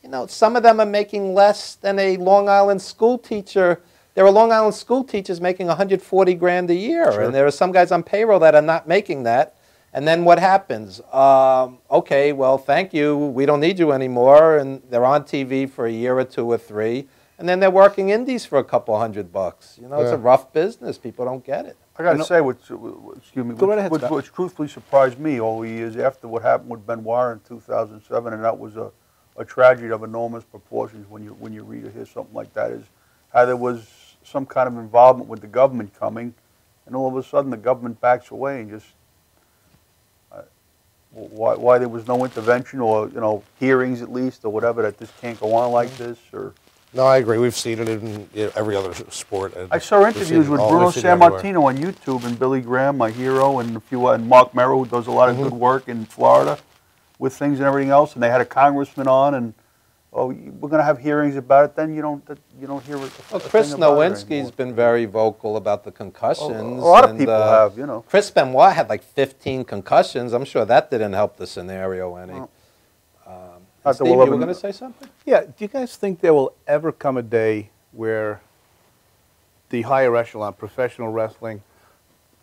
A: you know, some of them are making less than a Long Island school teacher. There are Long Island school teachers making $140 grand a year, and there are some guys on payroll that are not making that. And then what happens? Okay, well, thank you. We don't need you anymore, and they're on TV for a year or two or three, and then they're working indies for a couple $100. You know, it's a rough business. People don't get it.
J: I got to say, which truthfully surprised me all the years after what happened with Benoit in 2007, and that was a tragedy of enormous proportions when you read or hear something like that, is how there was some kind of involvement with the government coming, and all of a sudden the government backs away and just why there was no intervention or, you know, hearings at least or whatever, that this can't go on like this, or
C: No, I agree. We've seen it in every other sport. And
J: I saw interviews with Bruno Sammartino on YouTube and Billy Graham, my hero, and a few, and Mark Merrill, who does a lot of good work in Florida with things and everything else. And they had a congressman on, and we're going to have hearings about it. Then you don't hear it.
A: Well, Chris Nowinski's been very vocal about the concussions.
J: A lot of people have, you know.
A: Chris Benoit had like 15 concussions. I'm sure that didn't help the scenario any. Steve, you were going to say something?
B: Yeah. Do you guys think there will ever come a day where the higher echelon, professional wrestling,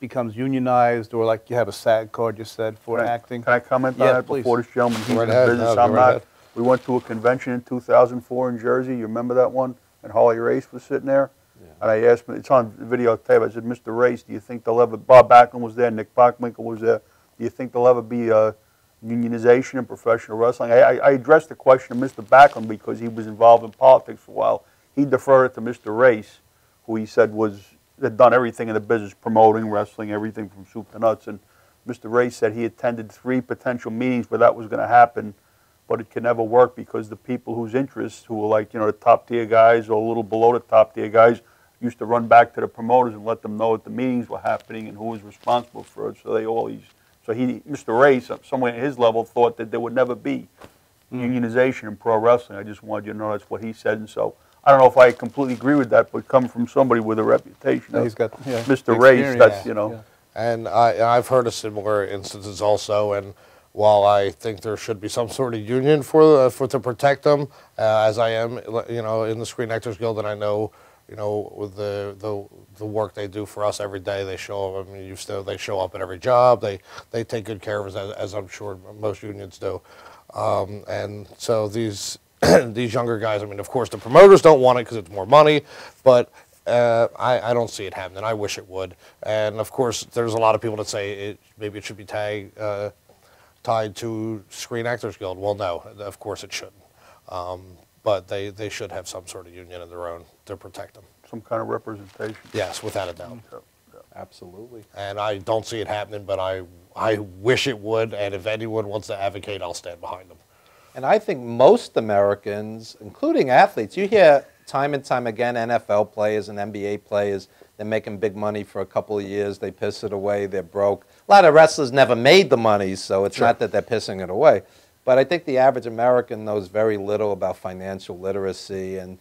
B: becomes unionized, or like you have a SAG card, you said, for acting?
J: Can I comment on that before this gentleman? He's in business. I'm not. We went to a convention in 2004 in Jersey. You remember that one? And Harley Race was sitting there. Yeah. And I asked him, it's on videotape, I said, Mr. Race, do you think there'll ever, Bob Backlund was there, Nick Bockwinkel was there, do you think there'll ever be a unionization in professional wrestling? I addressed the question to Mr. Backlund because he was involved in politics for a while. He deferred it to Mr. Race, who he said had done everything in the business, promoting wrestling, everything from soup to nuts. And Mr. Race said he attended 3 potential meetings where that was going to happen, but it could never work because the people whose interests, who were like, the top tier guys or a little below the top tier guys, used to run back to the promoters and let them know that the meetings were happening and who was responsible for it. So they always, Mr. Race, somewhere at his level, thought that there would never be unionization in pro wrestling. I just wanted you to know that's what he said. And so I don't know if I completely agree with that, but coming from somebody with a reputation,
B: he's got
J: Mr. Race, that's,
C: Yeah. And I've heard of similar instances also, and while I think there should be some sort of union for to protect them, as I am, in the Screen Actors Guild, and I know, with the work they do for us every day, they show. I mean, they show up at every job. They take good care of us, as I'm sure most unions do. And so these these younger guys. I mean, of course, the promoters don't want it because it's more money, but I don't see it happening. I wish it would. And of course, there's a lot of people that say maybe it should be tied to Screen Actors Guild. Well, no, of course it shouldn't. But they should have some sort of union of their own to protect them.
J: Some kind of representation.
C: Yes, without a doubt.
A: Absolutely.
C: And I don't see it happening, but I wish it would, and if anyone wants to advocate, I'll stand behind them.
A: And I think most Americans, including athletes, you hear time and time again, NFL players and NBA players, they're making big money for a couple of years, they piss it away, they're broke. A lot of wrestlers never made the money, so it's not that they're pissing it away. But I think the average American knows very little about financial literacy, and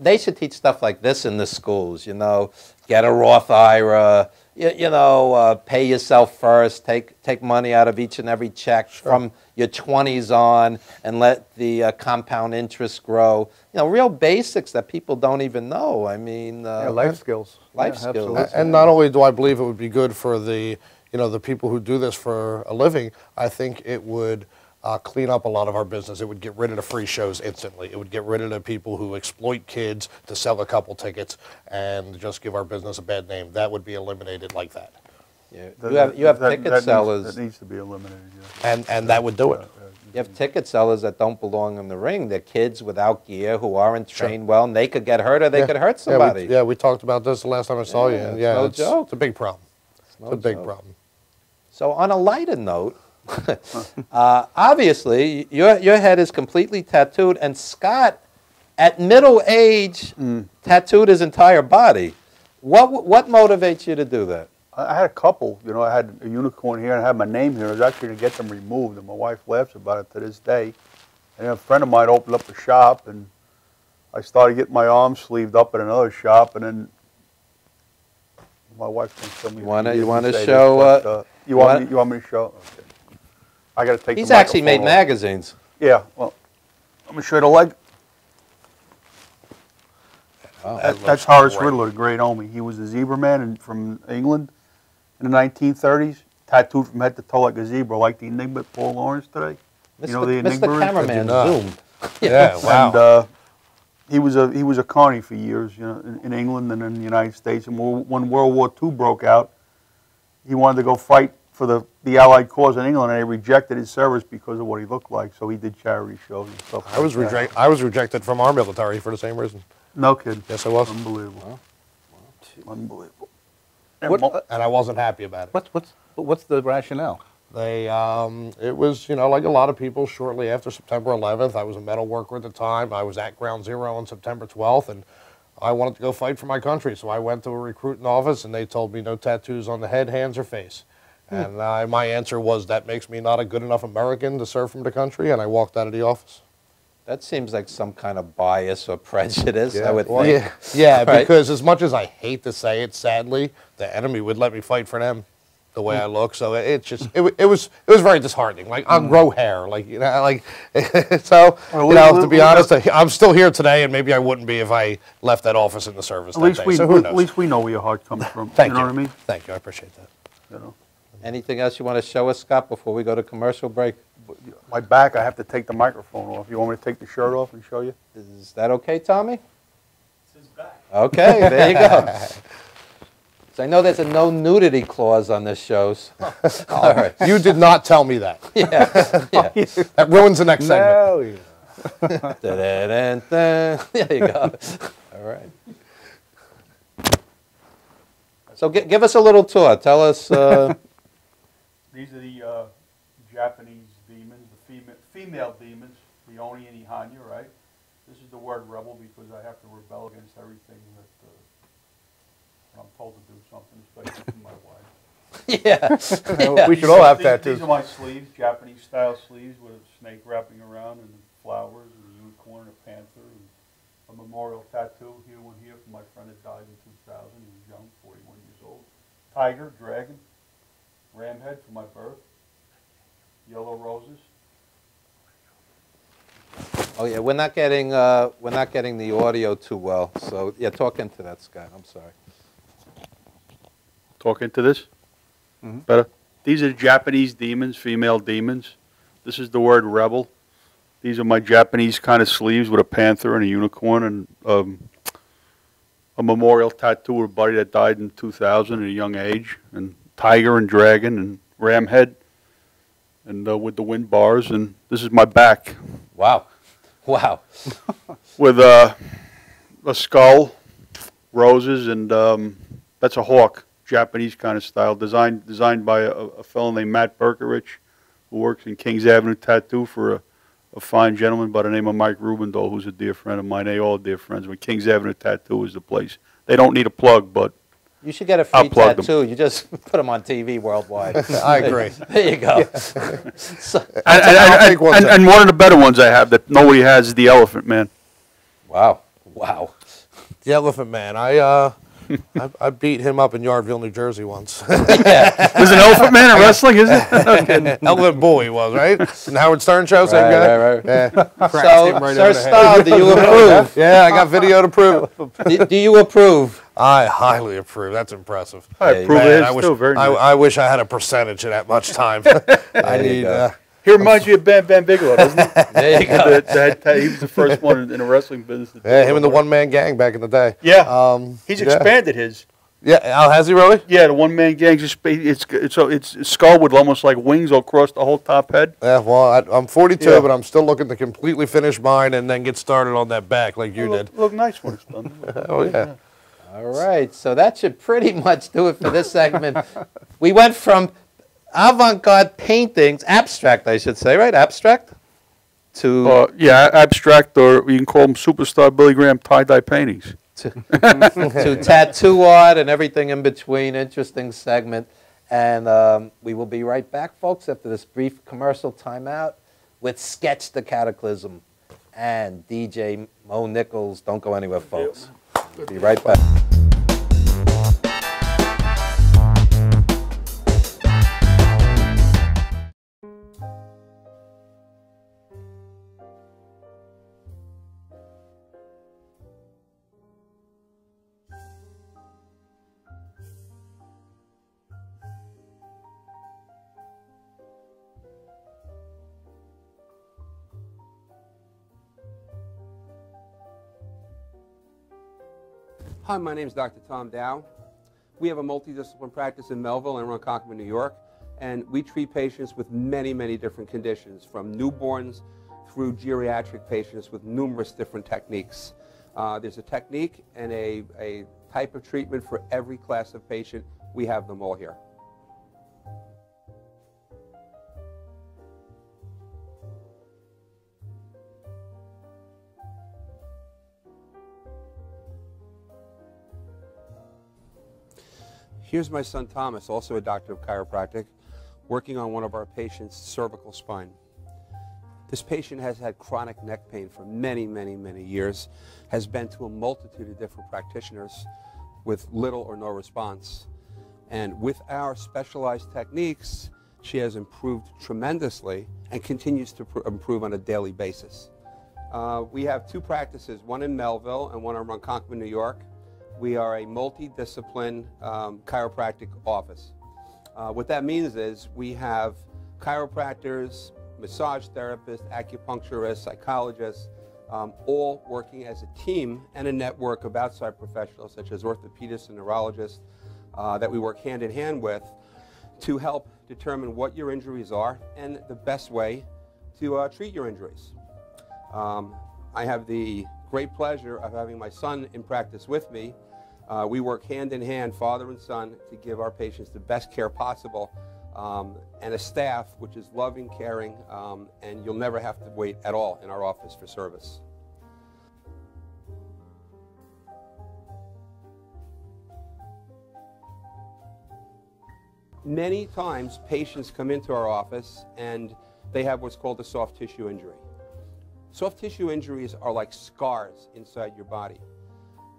A: they should teach stuff like this in the schools, get a Roth IRA, pay yourself first, take money out of each and every check from your 20s on, and let the compound interest grow. Real basics that people don't even know. I mean,
B: life skills.
A: Life skills.
C: And not only do I believe it would be good for the people who do this for a living, I think it would clean up a lot of our business. It would get rid of the free shows instantly. It would get rid of the people who exploit kids to sell a couple tickets and just give our business a bad name. That would be eliminated like that.
A: Yeah. You have ticket sellers.
J: That needs to be eliminated, yeah.
C: And that would do it.
A: You have ticket sellers that don't belong in the ring. They're kids without gear who aren't trained well, and they could get hurt or they could hurt somebody.
C: We talked about this the last time I saw you. And
A: no joke.
C: It's a big problem. It's a big problem.
A: So on a lighter note, obviously, your head is completely tattooed, and Scott, at middle age, tattooed his entire body. What motivates you to do that?
J: I had a couple. I had a unicorn here and I had my name here. I was actually going to get them removed, and my wife laughs about it to this day. And a friend of mine opened up a shop, and I started getting my arms sleeved up at another shop, and then my wife can tell me.
A: You want to show?
J: You want me to show? Okay. I got to take.
A: He's actually made magazines.
J: Yeah. Well, I'm going to show you the leg.
A: Oh,
J: that's Horace Riddler, the great homie. He was a zebra man from England in the 1930s, tattooed from head to toe like a zebra, like the Enigma at Paul Lawrence today.
A: The Mr. Cameraman zoomed.
C: Yeah, wow.
J: And he was a carny for years, in England and in the United States. And when World War II broke out, he wanted to go fight for the Allied cause in England, and they rejected his service because of what he looked like. So he did charity shows and stuff.
C: I was rejected from our military for the same reason.
J: No kidding.
C: Yes, I was.
J: Unbelievable. Unbelievable.
C: And I wasn't happy about it.
B: What's the rationale?
C: It was, like a lot of people, shortly after September 11th. I was a metal worker at the time. I was at Ground Zero on September 12th, and I wanted to go fight for my country. So I went to a recruiting office, and they told me no tattoos on the head, hands, or face. And my answer was, that makes me not a good enough American to serve for the country, and I walked out of the office.
A: That seems like some kind of bias or prejudice, I would think.
C: Yeah,
A: Right?
C: because as much as I hate to say it, sadly, the enemy would let me fight for them the way I look. So it was very disheartening. Like, I'll grow hair, so, to be honest, I'm still here today, and maybe I wouldn't be if I left that office in the service that day. So who knows?
J: At least we know where your heart comes from.
C: Thank you.
J: You know what I mean?
C: Thank you. I appreciate that.
J: You know?
A: Anything else you want to show us, Scott, before we go to commercial break?
J: My back, I have to take the microphone off. You want me to take the shirt off and show you?
A: Is that okay, Tommy?
H: It's his back.
A: Okay, there you go. So I know there's a no nudity clause on this show. All right.
C: You did not tell me that.
A: Yeah.
C: That ruins the next segment.
J: No, yeah.
A: There you go. All right. So give us a little tour. Tell us.
J: These are the Japanese demons, the female demons, the Oni and Ihanya, right? This is the word rebel because I have to rebel against everything that when I'm told to do something, especially from my wife.
A: Yeah.
J: We should all have tattoos. These are my sleeves, Japanese style sleeves with a snake wrapping around and flowers and a unicorn and a panther and a memorial tattoo here, one here for my friend that died in 2000. He was young, 41 years old. Tiger, dragon, ram head for my birth, yellow roses.
A: Oh yeah, we're not getting the audio too well. So yeah, talk into that, Scott. I'm sorry.
J: Talk into this? Better? These are Japanese demons, female demons. This is the word rebel. These are my Japanese kind of sleeves with a panther and a unicorn and a memorial tattoo of a buddy that died in 2000 at a young age, and tiger and dragon and ram head, and with the wind bars, and this is my back.
A: Wow. Wow.
J: With a skull, roses, and that's a hawk, Japanese kind of style, designed by a fellow named Matt Berkerich, who works in Kings Avenue Tattoo for a fine gentleman by the name of Mike Rubendahl, who's a dear friend of mine. They all dear friends. But Kings Avenue Tattoo is the place. They don't need a plug, but
A: you should get a free tattoo. You just put them on TV worldwide.
C: I agree.
A: There you go.
J: And one of the better ones I have that nobody has is the Elephant Man.
A: Wow. Wow.
C: The Elephant Man. I beat him up in Yardville, New Jersey once.
A: Yeah.
J: Was an Elephant Man in wrestling, isn't it? Okay.
C: Elephant Bull he was, right? In the Howard Stern show, same guy?
A: Right.
C: Yeah.
A: So, SirStyle, do you approve?
C: Yeah, I got video to prove it.
A: Do you approve?
C: I highly approve. That's impressive.
J: I approve
C: Man,
J: it. It's still very nice.
C: I wish I had a percentage of that much time. I need...
J: He reminds you of Bam Bam Bigelow, doesn't he?
A: There you go.
J: He was the first one in the wrestling business.
C: Yeah, him and the one-man gang back in the day.
J: Yeah. He's expanded his.
C: Yeah, Al, has he really?
J: Yeah, the one-man gang. It's skull with almost like wings across the whole top head.
C: Yeah, well, I'm 42, but I'm still looking to completely finish mine and then get started on that back like you did.
J: Look nice when it's done.
C: Oh, yeah.
A: All right, so that should pretty much do it for this segment. We went from avant-garde paintings, abstract, I should say, right? Abstract? To
J: yeah, abstract, or you can call them superstar Billy Graham tie-dye paintings.
A: to tattoo art and everything in between. Interesting segment. And we will be right back, folks, after this brief commercial timeout with Sketch the Cataclysm and DJ Mo Nichols. Don't go anywhere, folks. We'll be right back.
K: Hi, my name is Dr. Tom Dow. We have a multidisciplinary practice in Melville and Ronkonkoma, New York, and we treat patients with many, many different conditions, from newborns through geriatric patients with numerous different techniques. There's a technique and a type of treatment for every class of patient. We have them all here. Here's my son Thomas, also a doctor of chiropractic, working on one of our patients' cervical spine. This patient has had chronic neck pain for many, many, many years, has been to a multitude of different practitioners with little or no response. And with our specialized techniques, she has improved tremendously and continues to improve on a daily basis. We have two practices, one in Melville and one in Ronkonkoma, New York. We are a multi-discipline chiropractic office. What that means is we have chiropractors, massage therapists, acupuncturists, psychologists, all working as a team and a network of outside professionals such as orthopedists and neurologists that we work hand in hand with to help determine what your injuries are and the best way to treat your injuries. I have the great pleasure of having my son in practice with me. We work hand in hand, father and son, to give our patients the best care possible, and a staff which is loving, caring, and you'll never have to wait at all in our office for service. Many times patients come into our office and they have what's called a soft tissue injury. Soft tissue injuries are like scars inside your body.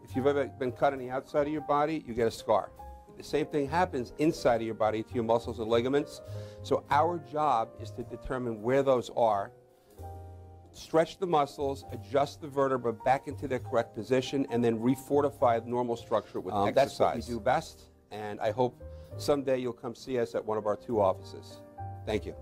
K: If you've ever been cut on the outside of your body, you get a scar. The same thing happens inside of your body to your muscles and ligaments. So our job is to determine where those are, stretch the muscles, adjust the vertebra back into their correct position, and then refortify the normal structure with exercise. That's what we do best, and I hope someday you'll come see us at one of our two offices. Thank you.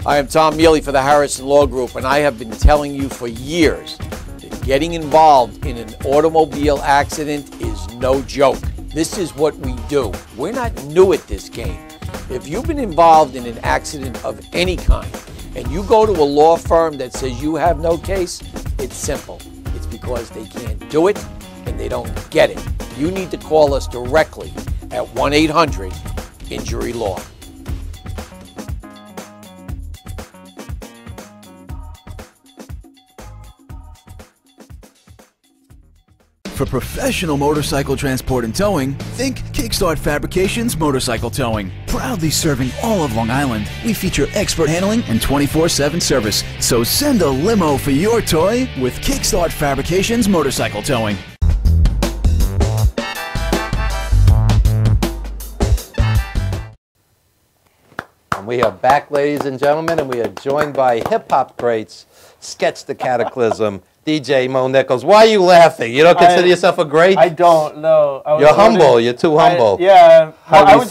L: I am Tom Mealy for the Harrison Law Group, and I have been telling you for years that getting involved in an automobile accident is no joke. This is what we do. We're not new at this game. If you've been involved in an accident of any kind, and you go to a law firm that says you have no case, it's simple. It's because they can't do it and they don't get it. You need to call us directly at 1-800-INJURY-LAW.
M: For professional motorcycle transport and towing, think Kickstart Fabrications Motorcycle Towing. Proudly serving all of Long Island, we feature expert handling and 24/7 service. So send a limo for your toy with Kickstart Fabrications Motorcycle Towing.
A: And we are back, ladies and gentlemen, and we are joined by hip-hop greats, Sketch the Cataclysm, DJ Mo Nichols. Why are you laughing? You don't consider yourself a great?
N: I don't know.
A: You're humble. You're too humble.
N: Yeah.
O: Highly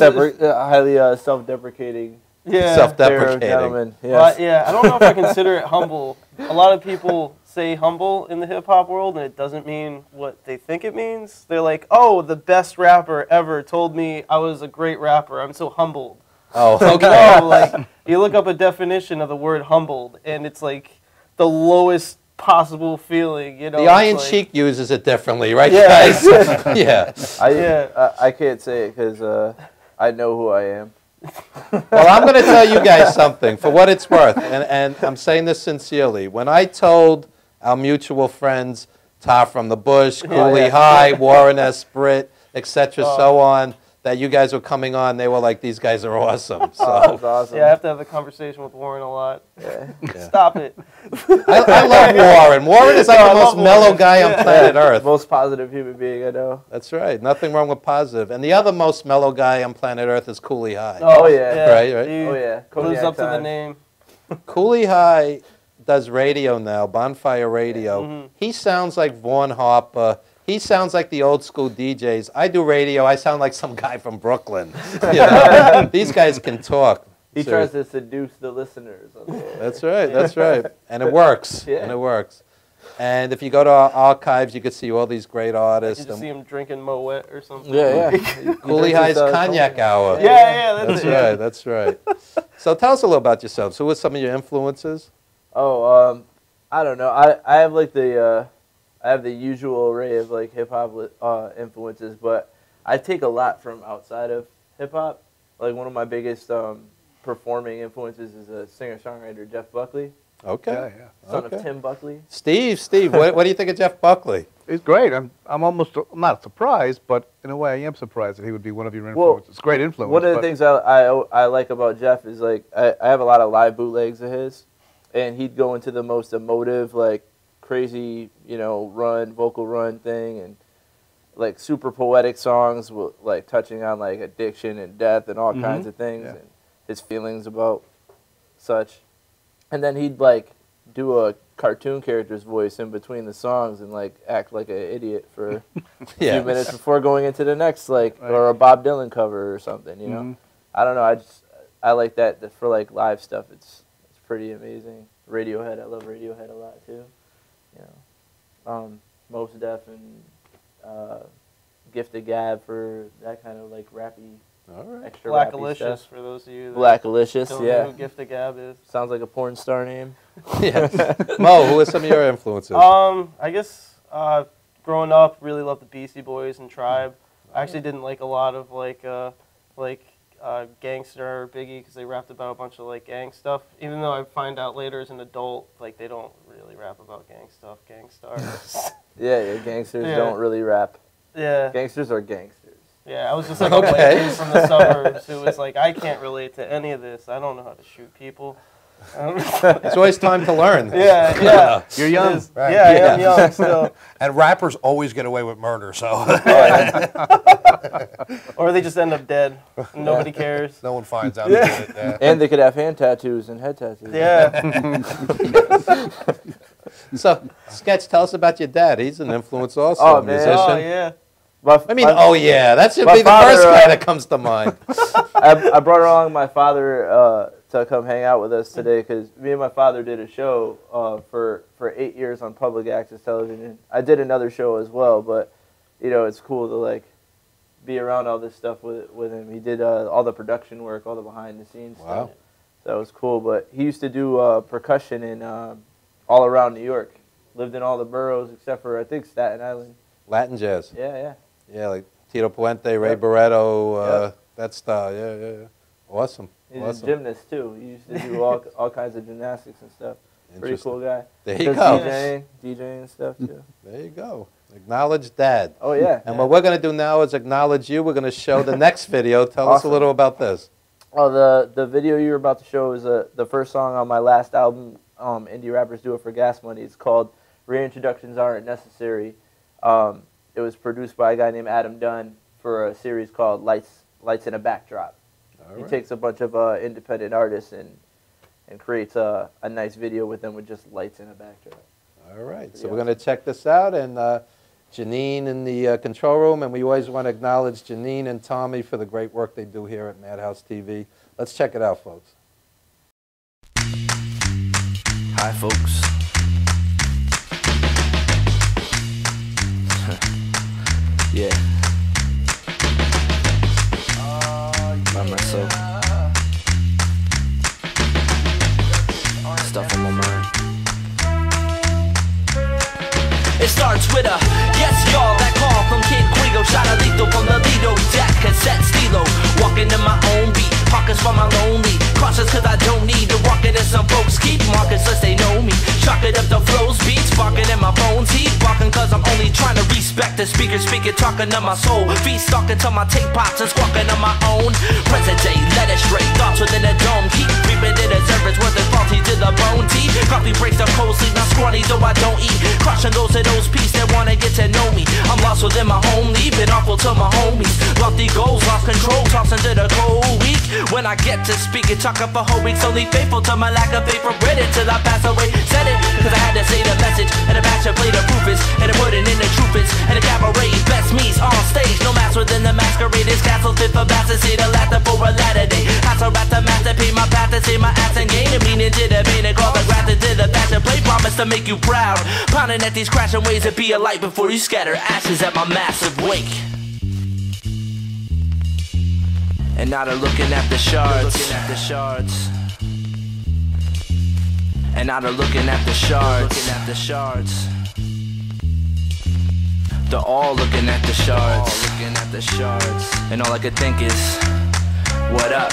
O: self-deprecating.
N: Yeah.
A: Self-deprecating.
O: Gentlemen. Yes.
N: Well, yeah, I don't know if I consider it humble. A lot of people say humble in the hip-hop world, and it doesn't mean what they think it means. They're like, oh, the best rapper ever told me I was a great rapper. I'm so humbled.
A: Oh, okay.
N: No, like, you look up a definition of the word humbled, and it's like the lowest possible feeling, you know.
A: The Iron Sheik uses it differently, right,
N: Yeah.
A: guys? Yeah.
O: I can't say it because I know who I am.
A: Well, I'm going to tell you guys something, for what it's worth, and I'm saying this sincerely. When I told our mutual friends, Tar from the Bush, Cooley High, Warren S. Britt, etc., so on, that you guys were coming on, they were like, these guys are awesome. So.
O: That's awesome.
N: Yeah, I have to have a conversation with Warren a lot.
O: Yeah.
N: Stop it.
A: I love Warren. Warren is like the most mellow guy on planet Earth.
O: Most positive human being I know.
A: That's right. Nothing wrong with positive. And the other most mellow guy on planet Earth is Cooley High.
O: Oh, yeah.
A: Right.
O: Oh, yeah.
N: Lives up to the name.
A: Cooley High does radio now, Bonfire Radio.
N: Mm-hmm.
A: He sounds like Vaughn Harper. He sounds like the old school DJs. I do radio. I sound like some guy from Brooklyn. You know? These guys can talk.
O: He tries to seduce the listeners.
A: That's right. That's right. And it works.
O: Yeah.
A: And it works. And if you go to our archives, you can see all these great artists.
N: You just see him drinking Moet or something.
O: Yeah.
A: Cooley High's Cognac Hour.
N: Yeah, that's it.
A: Right. That's right. So tell us a little about yourselves. Who are some of your influences?
O: Oh, I don't know. I have like I have the usual array of like hip hop influences, but I take a lot from outside of hip hop. Like one of my biggest performing influences is a singer-songwriter, Jeff Buckley.
A: Okay.
O: Son of Tim Buckley.
A: Steve, what do you think of Jeff Buckley?
B: He's great. I'm not surprised, but in a way I am surprised that he would be one of your influences. Great influence.
O: One of the things I like about Jeff is like I have a lot of live bootlegs of his, and he'd go into the most emotive, like crazy, vocal run thing, and like super poetic songs, like touching on like addiction and death and all kinds of things, and his feelings about such. And then he'd like do a cartoon character's voice in between the songs and like act like an idiot for a few minutes before going into the next, like, or a Bob Dylan cover or something, you know. I don't know. I like that for like live stuff. It's pretty amazing. Radiohead, I love Radiohead a lot too. Mos Def and Gifted Gab for that kind of like rappy, extra rappy
N: Blackalicious
O: stuff.
N: for those of you that
O: Blackalicious,
N: don't know who Gifted Gab is.
O: Sounds like a porn star name.
A: Mo, who are some of your influences?
N: I guess growing up, really loved the Beastie Boys and Tribe. I actually didn't like a lot of Gangster or Biggie because they rapped about a bunch of like gang stuff. Even though I find out later as an adult, like they don't really rap about gang stuff, gang stars.
O: Yeah, gangsters don't really rap.
N: Yeah.
O: Gangsters are gangsters.
N: Yeah, I was just like a white kid from the suburbs who was like, I can't relate to any of this. I don't know how to shoot people.
A: It's always time to learn.
N: Yeah.
B: You're young.
C: Right.
N: Yeah, I am young still.
C: And rappers always get away with murder, so.
N: Or they just end up dead. And nobody cares.
C: No one finds out. Yeah.
O: And they could have hand tattoos and head tattoos.
N: Yeah.
A: So, Sketch, tell us about your dad. He's an influence also.
O: Oh,
A: a
O: man.
A: musician.
N: Oh, yeah.
A: That should be the first guy that comes to mind.
O: I brought along my father to come hang out with us today because me and my father did a show for 8 years on public access television. I did another show as well, but it's cool to like be around all this stuff with him. He did all the production work, all the behind the scenes stuff. That was cool. But he used to do percussion in all around New York. Lived in all the boroughs except for, I think, Staten Island.
A: Latin jazz.
O: Yeah.
A: Yeah, like Tito Puente, Ray Barretto, that style. Yeah. Awesome.
O: He's a gymnast, too. He used to do all kinds of gymnastics and stuff. Pretty cool guy.
A: There you go.
O: DJing and stuff, too.
A: There you go. Acknowledge Dad.
O: Oh, yeah.
A: And what we're going to do now is acknowledge you. We're going to show the next video. Tell us a little about this.
O: Oh, the video you were about to show is the first song on my last album, Indie Rappers Do It for Gas Money. It's called Reintroductions Aren't Necessary. It was produced by a guy named Adam Dunn for a series called Lights in a Backdrop. He takes a bunch of independent artists and creates a nice video with them with just lights in a backdrop.
A: All right, so we're going to check this out, and Janine in the control room, and we always want to acknowledge Janine and Tommy for the great work they do here at Madhouse TV. Let's check it out, folks.
E: Hi, folks. Yeah. By myself. Stuff on my mind. It starts with a yes, y'all. That call from Kid Quigo. Shot a lethal from the Lido Jack cassette stilo. Walking in my own beat. Pockets for my lonely. Cautious cause I don't need to walk it. And some folks keep markets unless they know me. Chalk it up the flows, beats. Barking in my bones. Heat barking cause I'm only trying to respect the speaker. Speaking, talking to my soul. Feet stalking to my tape pots and squawking on my own. Present day, let it straight. Thoughts within a dome. Keep creeping in the surface. Worth it faulty to the bone. Tea. Coffee breaks the cold sleep. Not scrawny though I don't eat. Crushing those of those peeps that wanna get to know me. I'm lost within my home. Leaving awful to my homies. Lofty goals, lost control. Tossing to the cold week. When I get to speak it, talking for whole weeks. Only faithful to my lack of faith. Read it till I pass away. Said it cause I had to say the message. And the match I play the proof is. And the wording in the truth is. And the cabaret best me's on stage. No match within the masquerade. This castle fit for bastard. Say the laughter for a latter day. I so rap the master. Pay my path to say my ass and gain. The meaning to the vein. And call the grafted to the fashion play. Promise to make you proud. Pounding at these crashing waves to be a light before you scatter ashes at my massive wake. And now they're looking at the shards. And now they're looking at the shards. They're all looking at the shards. And all I could think is, what up?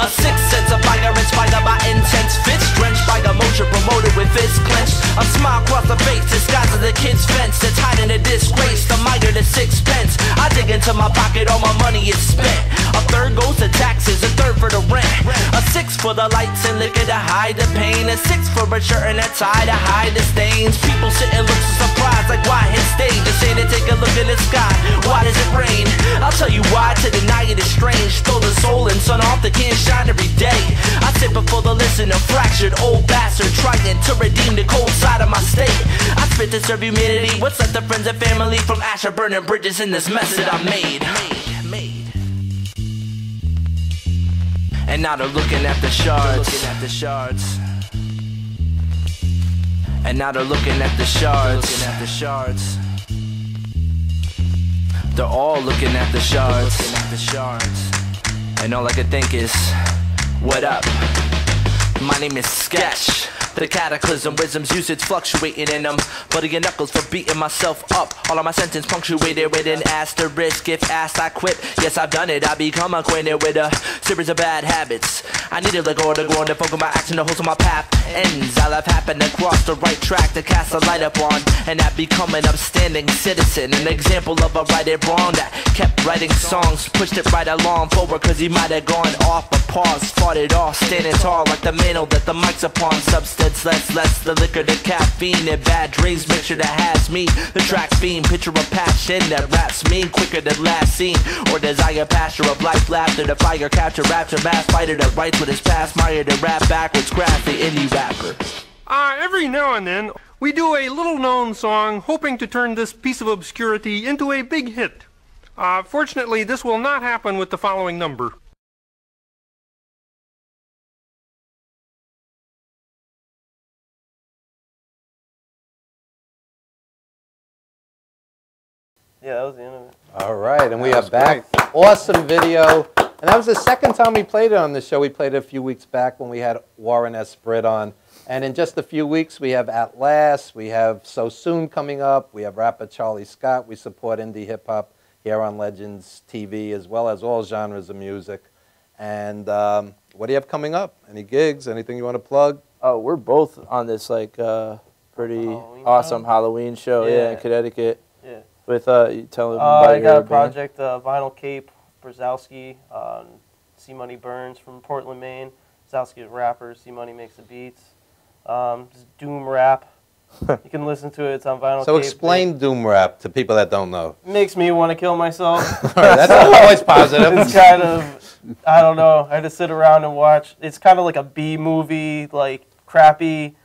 E: A sixth sense of fire inspired by intense fits, drenched by emotion promoted with fists clenched. A smile across the face disguises the kid's fence that's hiding a disgrace, the mitre to sixpence. I dig into my pocket, all my money is spent. A third goes to taxes, a third for the rent. A sixth for the lights and liquor to hide the pain. A sixth for a shirt and a tie to hide the stains. People sit and look so surprised like why hit stage. Just say to take a look in the sky, why does it rain? I'll tell you why, to deny it is strange. Throw the soul and sun off the can't shine every day. I sit before the listener, fractured old bastard, trying to redeem the cold side of my state. I spit to serve humanity, what's left of friends and family, from asher burning bridges in this mess that I made. And now they're looking at the shards. And now they're looking at the shards. They're all looking at the shards. And all I could think is, what up? My name is Sketch. The cataclysm, wisdom's usage fluctuating in them. Bloody your knuckles for beating myself up. All of my sentence punctuated with an asterisk. If asked, I quit. Yes, I've done it. I become acquainted with a series of bad habits. I need to let go to go on to focus my action to hold on my path ends. I'll have happened to cross the right track to cast a light upon, and I've become an upstanding citizen, an example of a righted wrong that kept writing songs, pushed it right along forward, cause he might have gone off but paused, fought it off, standing tall like the mantle that the mic's upon. Substance less the liquor, the caffeine, and bad dreams mixture that has me. The track's beam, picture of passion that raps me quicker than last scene, or desire pasture of life, laughter, the fire, capture, rapture, mass fighter that writes with his past, Mario to rap backwards, craft the indie rapper.
P: Every now and then, we do a little-known song hoping to turn this piece of obscurity into a big hit. Fortunately, this will not happen with the following number.
O: Yeah, that was the end of it.
A: All right, and we are back. Awesome video. And that was the second time we played it on the show. We played it a few weeks back when we had Warren S. Britt on. And in just a few weeks, we have At Last, we have So Soon coming up, we have rapper Charlie Scott. We support indie hip-hop here on Legends TV, as well as all genres of music. And what do you have coming up? Any gigs? Anything you want to plug?
O: Oh, we're both on this like pretty awesome Halloween show, in Connecticut.
N: Yeah.
O: With you tell them about
N: I got
O: your
N: a project, Vinyl Cape, Brzezowski, C Money Burns from Portland, Maine. Brzezowski is a rapper, C Money makes the beats. Just doom rap. You can listen to it. It's on Vinyl
A: So
N: Cape.
A: explain doom rap to people that don't know.
N: Makes me want to kill myself.
A: That's always positive.
N: It's kind of, I don't know. I just sit around and watch. It's kind of like a B movie, like crappy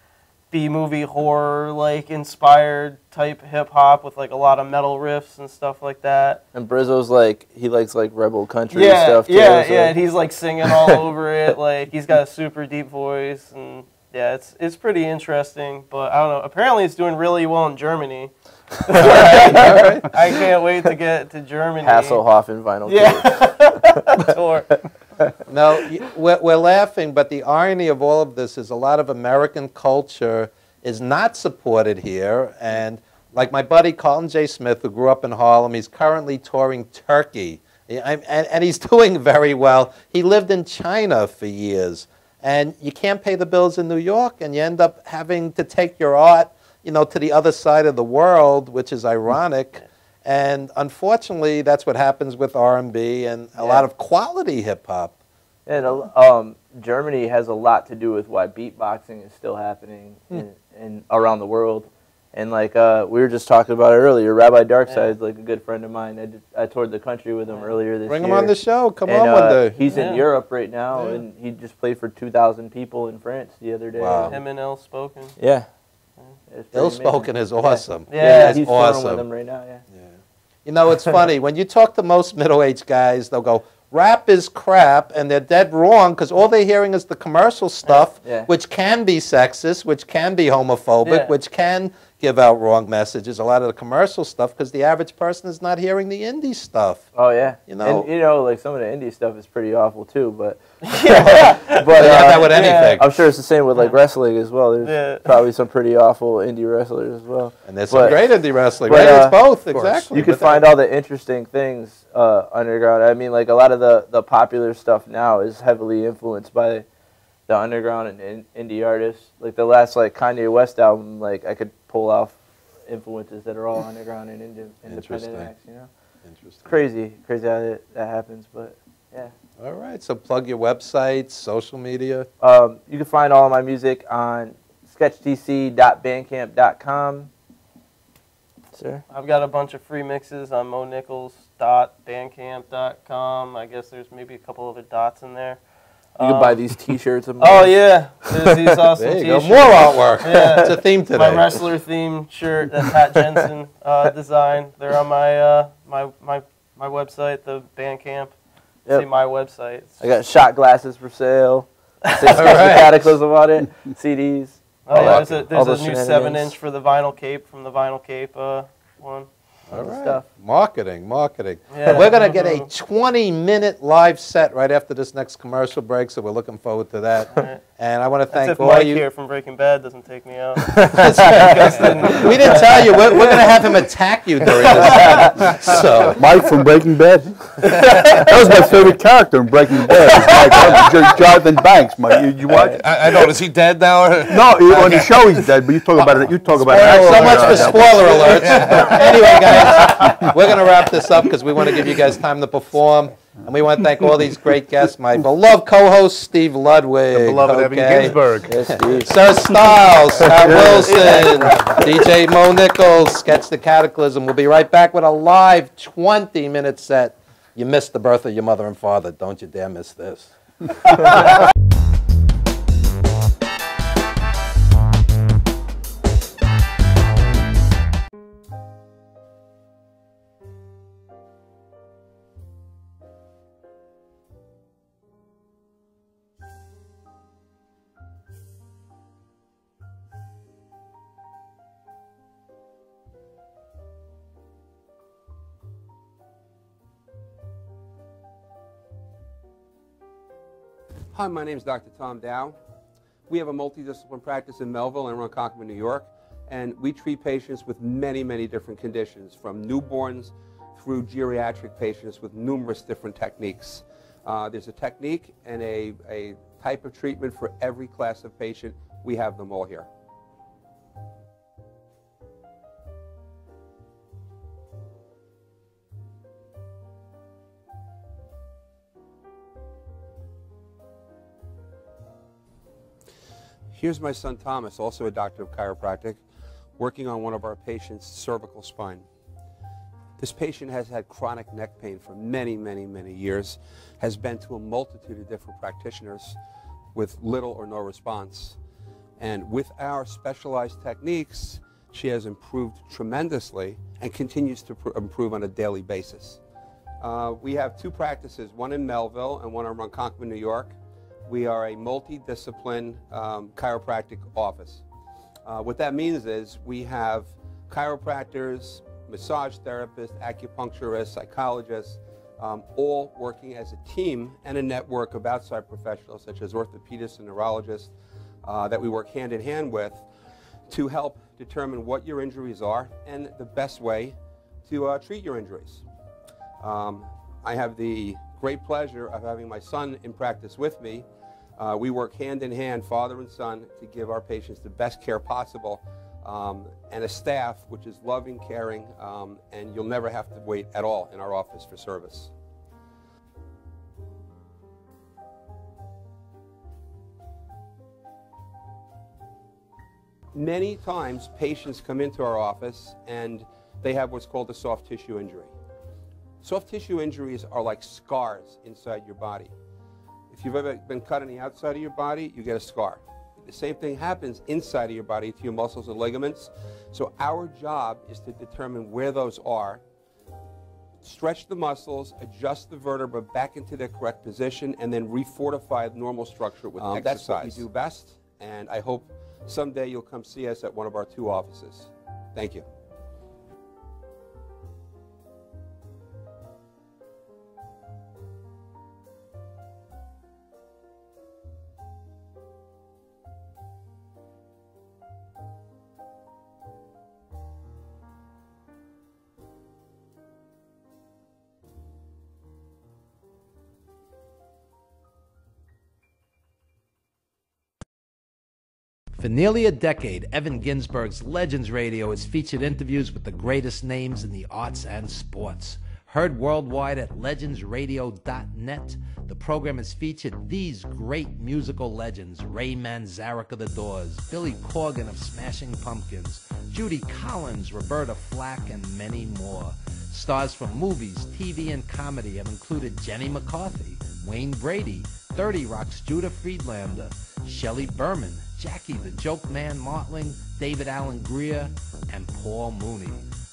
N: B-movie horror, like inspired type hip hop with like a lot of metal riffs and stuff like that.
O: And Brizzo's like, he likes like rebel country stuff too.
N: Yeah, and he's like singing all over it. Like he's got a super deep voice, and yeah, it's pretty interesting. But I don't know. Apparently, it's doing really well in Germany.
A: All right.
N: I can't wait to get to Germany.
O: Hasselhoff and Vinyl
N: Cape. Tour.
A: No, we're laughing, but the irony of all of this is a lot of American culture is not supported here. And like my buddy Carlton J. Smith, who grew up in Harlem, he's currently touring Turkey. And he's doing very well. He lived in China for years. And you can't pay the bills in New York, and you end up having to take your art, you know, to the other side of the world, which is ironic. And unfortunately, that's what happens with R&B and a lot of quality hip-hop.
O: And Germany has a lot to do with why beatboxing is still happening in around the world. And like we were just talking about it earlier, Rabbi Darkside is like a good friend of mine. I toured the country with him earlier this year.
A: Bring him on the show. Come on one day.
O: He's in Europe right now, and he just played for 2,000 people in France the other day.
A: Wow.
N: Him and Ill Spoken.
O: Yeah.
A: Ill Spoken is awesome.
O: Yeah, he's
A: awesome.
O: touring with him right now. Yeah.
A: You know, it's funny. When you talk to most middle-aged guys, they'll go, rap is crap, and they're dead wrong because all they're hearing is the commercial stuff, which can be sexist, which can be homophobic, which can give out wrong messages, a lot of the commercial stuff, because the average person is not hearing the indie stuff.
O: Oh, yeah.
A: You know?
O: And, you know, like some of the indie stuff is pretty awful, too, but...
A: but that with anything.
O: I'm sure it's the same with, like, wrestling as well. There's probably some pretty awful indie wrestlers as well.
A: And there's some great indie wrestling,
O: but,
A: right? It's both, exactly.
O: You can find all the interesting things underground. I mean, like, a lot of the popular stuff now is heavily influenced by the underground and indie artists. Like, the last, like, Kanye West album, like, I could pull off influences that are all underground and independent acts, you know?
A: Interesting.
O: Crazy how that happens, but yeah.
A: All right, so plug your websites, social media.
O: You can find all of my music on sketchdc.bandcamp.com. Sir?
N: I've got a bunch of free mixes on monichols.bandcamp.com. I guess there's maybe a couple other dots in there.
O: You can buy these T-shirts of mine.
N: Oh, yeah. There's these awesome
A: There you go.
N: T-shirts.
A: More artwork.
N: Yeah.
A: It's a theme today.
N: My wrestler theme shirt that Pat Jensen designed. They're on my my website, the Bandcamp.
O: Yep.
N: See my website.
O: I got shot glasses for sale. Cataclysm on it. CDs.
N: Oh, yeah. There's a new 7-inch for the Vinyl Cape from the Vinyl Cape one.
A: All right.
N: Stuff.
A: Marketing.
N: Yeah.
A: We're going to get a 20-minute live set right after this next commercial break, so we're looking forward to that.
N: Right.
A: And I want to thank
N: That's if
A: all
N: Mike
A: you.
N: here from Breaking Bad doesn't take me out.
A: We didn't tell you. We're going to have him attack you during this set. So.
J: Mike from Breaking Bad. That was my favorite character in Breaking Bad. Jonathan Banks. You watch?
C: I know. Is he dead now?
J: No, on the show he's dead, but you talk about it. You talk about it.
A: So much for spoiler alerts. Anyway, guys, we're going to wrap this up because we want to give you guys time to perform. And we want to thank all these great guests. My beloved co-host, Steve Ludwig.
B: The beloved Evan Ginsberg.
O: Yes, Steve.
A: Sir Styles, Scott Wilson, DJ Mo Nichols, Sketch the Cataclysm. We'll be right back with a live 20-minute set. You missed the birth of your mother and father. Don't you dare miss this.
K: Hi, my name is Dr. Tom Dow. We have a multidiscipline practice in Melville and Ronkonkoma, New York, and we treat patients with many, many different conditions, from newborns through geriatric patients with numerous different techniques. There's a technique and a type of treatment for every class of patient. We have them all here. Here's my son Thomas, also a doctor of chiropractic, working on one of our patients' cervical spine. This patient has had chronic neck pain for many, many, many years, has been to a multitude of different practitioners with little or no response. And with our specialized techniques, she has improved tremendously and continues to improve on a daily basis. We have two practices, one in Melville and one in Ronkonkoma, New York. We are a multidiscipline chiropractic office. What that means is we have chiropractors, massage therapists, acupuncturists, psychologists, all working as a team and a network of outside professionals such as orthopedists and neurologists that we work hand in hand with to help determine what your injuries are and the best way to treat your injuries. I have the great pleasure of having my son in practice with me. We work hand in hand, father and son, to give our patients the best care possible, and a staff which is loving, caring, and you'll never have to wait at all in our office for service. Many times patients come into our office and they have what's called a soft tissue injury. Soft tissue injuries are like scars inside your body. If you've ever been cut on the outside of your body, you get a scar. The same thing happens inside of your body to your muscles and ligaments. So our job is to determine where those are, stretch the muscles, adjust the vertebra back into their correct position, and then refortify the normal structure with exercise. That's what we do best, and I hope someday you'll come see us at one of our two offices. Thank you.
G: For nearly a decade, Evan Ginsberg's Legends Radio has featured interviews with the greatest names in the arts and sports. Heard worldwide at legendsradio.net, the program has featured these great musical legends: Ray Manzarek of The Doors, Billy Corgan of Smashing Pumpkins, Judy Collins, Roberta Flack, and many more. Stars from movies, TV, and comedy have included Jenny McCarthy, Wayne Brady, 30 Rock's Judah Friedlander, Shelley Berman, Jackie the Joke Man Martling, David Allen Greer, and Paul Mooney.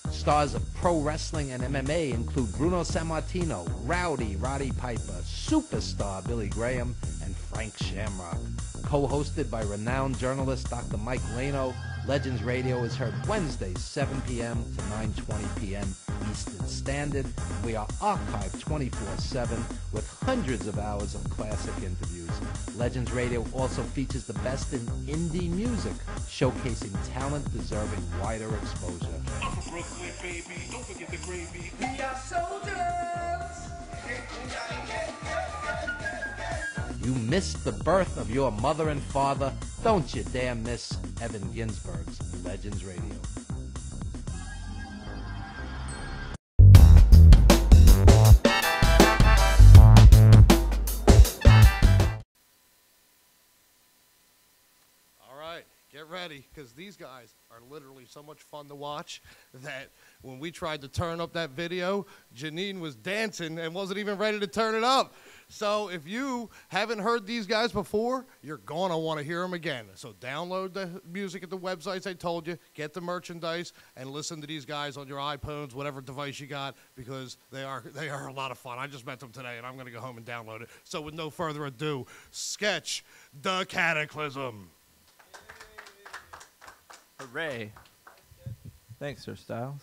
G: Stars of pro wrestling and MMA include Bruno Sammartino, Rowdy Roddy Piper, Superstar Billy Graham, and Frank Shamrock. Co-hosted by renowned journalist Dr. Mike Lano, Legends Radio is heard Wednesdays 7 p.m. to 9:20 p.m. Eastern Standard. We are archived 24/7 with hundreds of hours of classic interviews. Legends Radio also features the best in indie music, showcasing talent deserving wider exposure.
H: I'm from Brooklyn, baby. Don't forget the gravy. We are soldiers.
G: You missed the birth of your mother and father. Don't you dare miss Evan Ginsberg's Legends Radio.
C: Get ready, because these guys are literally so much fun to watch that when we tried to turn up that video, Janine was dancing and wasn't even ready to turn it up. So if you haven't heard these guys before, you're going to want to hear them again. So download the music at the websites I told you, get the merchandise, and listen to these guys on your iPhones, whatever device you got, because they are a lot of fun. I just met them today, and I'm going to go home and download it. So with no further ado, sketch The Cataclysm.
O: Hooray. Thanks, SirStyle.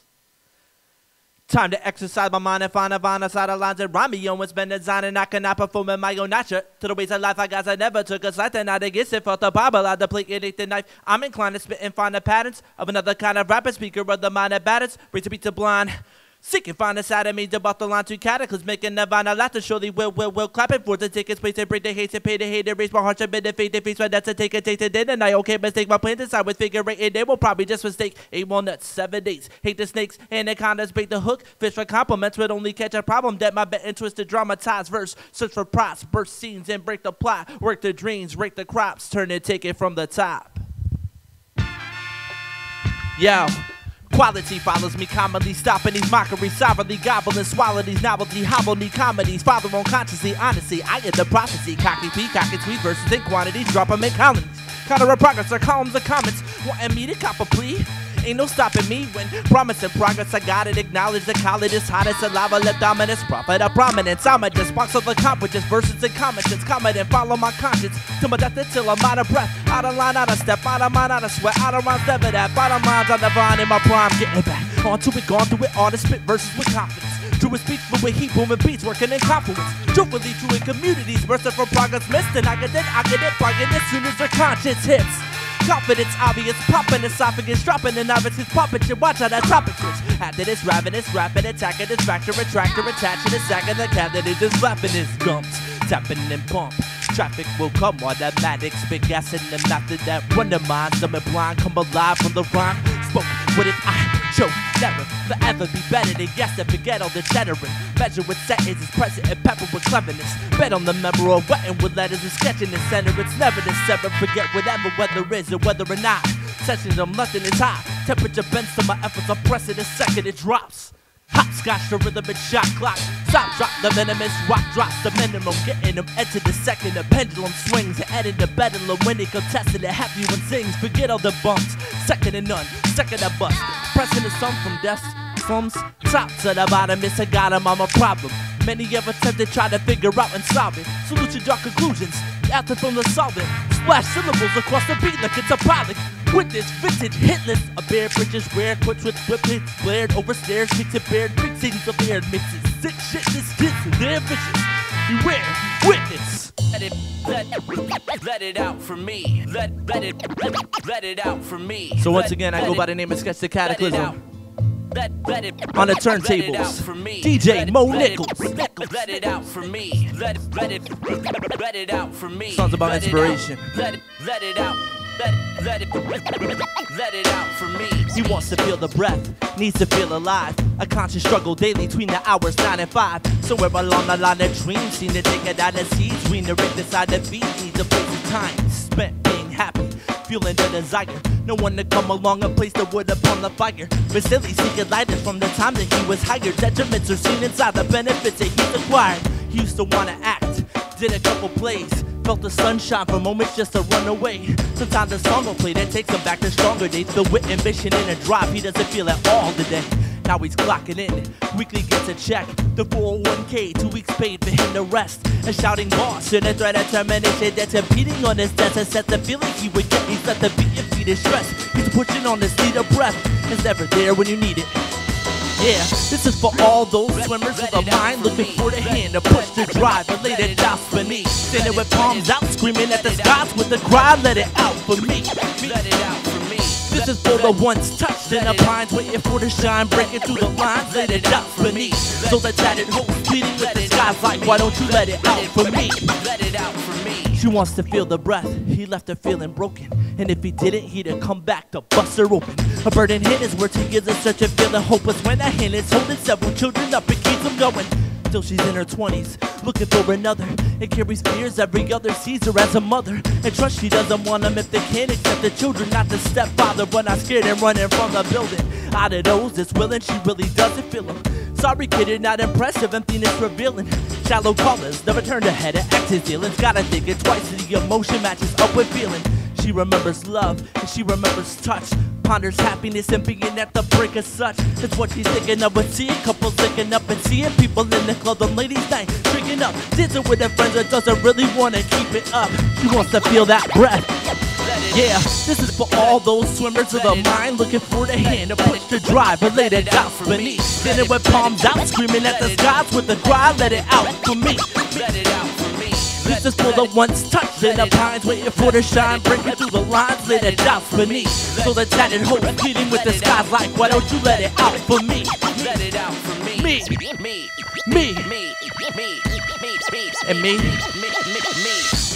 E: Time to exercise my mind and find a vine side of lines and rhyme me on what's been designed, and I cannot perform in my own nature. To the ways of life, I guess I never took a slight, and I guess it felt the Bible out the plate, it ate the knife. I'm inclined to spit and find the patterns of another kind of rapper, speaker of the mind that batters, brings a beat to blind. Seek and find the side of me, about the line to cataclysm, making the vinyl laughter, surely will clap it for the tickets, place and break the hate and pay the hate, erase my heart, to bid the fate, defeats, but that's a take a taste, and then and I okay mistake my plan decide with figure eight, and they will probably just mistake 8 walnuts, 7 dates, hate the snakes, anacondas, bait the hook, fish for compliments, would only catch a problem, that my bet interest to dramatize verse, search for props, burst scenes, and break the plot, work the dreams, rake the crops, turn and take it from the top. Yo. Quality follows me commonly, stopping these mockeries, sovereignly gobbling, swallow these novelty, hobble me comedies, father unconsciously, honestly, I get the prophecy, cocky peacock and sweet verses in quantities, drop them in colonies, counter progress or columns of comments, wanting me to cop a plea. Ain't no stopping me when promising progress. I got it. Acknowledge the college is hot as saliva, let dominance, profit of prominence. I'm a just sparks of the competence, verses and comments. It's comment and follow my conscience to my death until I'm out of breath, out of line, out of step, out of mind, out of sweat, out of rhymes, never that. Bottom lines on the vine in my prime, getting back onto it, gone through it, all to spit verses with confidence. True with speech, fluid heat, booming beats, working in confluence. Truthfully, true in communities, merciful progress missed, and I get it, bargain as soon as their conscience hits. Confidence obvious, popping esophagus, dropping the novices, puppet you watch how that topic switch. After this ravenous, rapid attacking this factor, attractor, attaching his sack, and the candidate just flapping his gums, tapping and pump. Traffic will come, automatic, spit gas in the method that run the mind, some blind, come alive from the rhyme. Spoke, what if I choke? Never, forever be better than yes and forget all the chattering. Measure with sentences, present and pepper with cleverness. Bet on the member or wetting with letters and sketching the center. It's never to sever, forget whatever weather is or whether or not. Sessions of nothing is high. Temperature bends to my efforts, I'm pressing the second it drops. Hopscotch the rhythm and shot clock. Stop, drop the venomous rock drops the minimum. Getting them enter the second, the pendulum swings. Adding the bedlam when it contested, the happy one sings. Forget all the bumps, second and none, second a bust. Pressing the sun from depths, slums, top to the bottom. It's a got him, I'm a problem. Many have attempted to try to figure out and solve it. Solution, dark conclusions, after from the solvent. Splash syllables across the beat like it's a pilot. With this vintage hit list, a bare bridges rare, quits with whip hits, blared over stairs, kicks and bared, big scenes of air mixes. Sick shit, this kids and they're vicious. Beware, witness. Let it out for me. Let it out for me. So once again, I go by the name of Sketch the Cataclysm. On the turntables, DJ Mo Nichols. Let it out for me. Let it out for me. Songs about inspiration. Let it out. Let it out for me. He wants to feel the breath, needs to feel alive. A conscious struggle daily between the hours 9 and 5. Somewhere along the line of dreams, seen to take it out of seeds. Between the rig beside the beat, needs a place of time spent being happy, feeling the desire. No one to come along and place the wood upon the fire. But still he's seeking lighters from the time that he was hired. Detriments are seen inside the benefits that he's acquired. He used to want to act, did a couple plays, felt the sunshine for moments just to run away. Sometimes the song will play that takes him back to stronger days. Filled with ambition and a drive he doesn't feel at all today. Now he's clocking in, weekly gets a check. The 401k, 2 weeks paid for him to rest. A shouting boss and a threat of termination that's impeding on his death. And set the feeling he would get, he's let the beat and feed his stress. He's pushing on his need of breath, it's never there when you need it. Yeah, this is for all those swimmers with a mind looking for the hand to push the drive and lay their doubts beneath. Standing with palms out, screaming at the skies with the cry, let it out for me. Let it out for me. This is for the ones touched in the pines, waiting for the shine, breaking through the lines, let it out for me. So the tattered hope pleading with the skies like, why don't you let it out for me? Let it out for me. She wants to feel the breath, he left her feeling broken. And if he didn't, he'd have come back to bust her open. A burden hit his words, he gives a search and feeling hopeless. When that hand is holding several children up, it keeps them going. Till she's in her 20s, looking for another. And carries fears every other sees her as a mother. And trust she doesn't want them if they can't accept the children. Not the stepfather, but not scared and running from the building. Out of those that's willing, she really doesn't feel them. Sorry kid, you're not impressive, emptiness revealing. Shallow colors, never turned her head and acted dealings. Gotta think it twice, the emotion matches up with feeling. She remembers love, and she remembers touch. Ponders happiness and being at the brink of such. That's what she's thinking of, but seeing couples linking up and seeing people in the club on ladies' night, drinking up, dancing with her friends, but doesn't really want to keep it up. She wants to feel that breath. Yeah, this is for all those swimmers of the mind looking for the hand to push the drive, but let it out beneath. Sitting with palms out, screaming at the skies with the cry, let it out for me. Let it out for me. This is for the ones touched in the pines, waiting for the shine, breaking through the lines, let it out beneath. So the tatted hope pleading with the skies like, why don't you let it out for me? Let it out for me. Me. And me.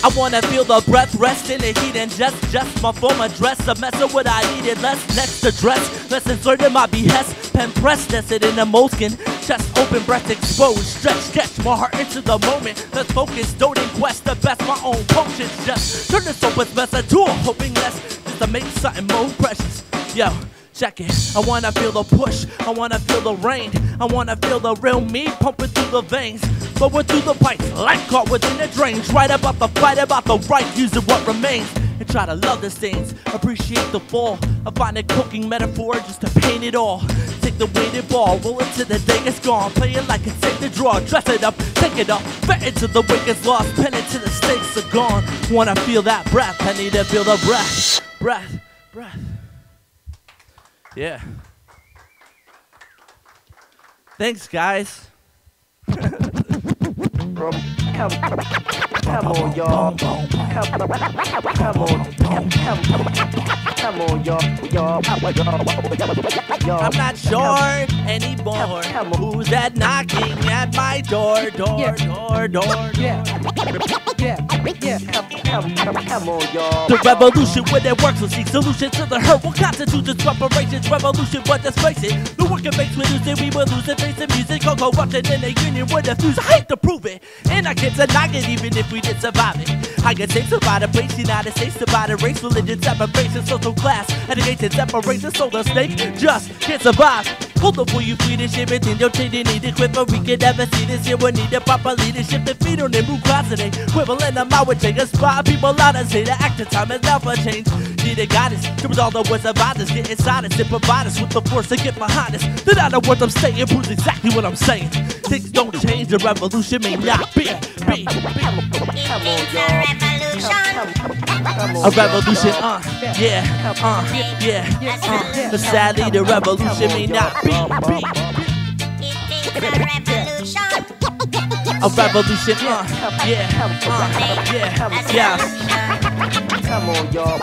E: I wanna feel the breath rest in the heat and just my former dress. A mess of what I needed, less next to dress. Less inserted my behest, pen pressed, nested in a moleskin. Chest open, breath exposed, stretch, sketch my heart into the moment. Let's focus, don't quest the best, my own potions. Just turn this open mess into a hoping less, just to make something more precious. Yo. Check it. I wanna feel the push, I wanna feel the rain, I wanna feel the real me pumping through the veins. Forward through the pipes, life caught within the drains. Right about the fight, about the right, using what remains. And try to love the stains, appreciate the fall. I find a cooking metaphor just to paint it all. Take the weighted ball, roll it till the day is gone. Play it like it's safe to draw, dress it up, take it up. Bet into the wake is lost, pen it till the stakes are gone. Wanna feel that breath, I need to feel the breath. Breath, breath. Yeah. Thanks, guys.
Q: Come on, y'all. Come on, y'all.
E: I'm not sure anymore who's that knocking at my door.
Q: Come on, y'all.
E: The revolution when it works will seek solutions to the hurt. What constitutes its reparations? Revolution, but let's face it. The work it makes we lose it, we will lose it. Face the music, corruption in the union with the fuse. I hate to prove it, and I can't deny it even if we did survive it. I can say survive the place, United States, survive the race, religion, separation, social class, education, separation, so the snake just can't survive. Hold up for you free to ship it in your chain, you need it quick, but we can never see this here. We need a proper leadership to feed on them who cross it. Equivalent of my would take a spot. People out and say the active time is now for change. Need a guidance, to all the words of others, get inside us and provide us with the force to get behind us. Then I know what I'm saying, proves exactly what I'm saying. Things don't change, the revolution may not be. A revolution, but sadly the revolution may not be. A revolution,
Q: Come on, y'all.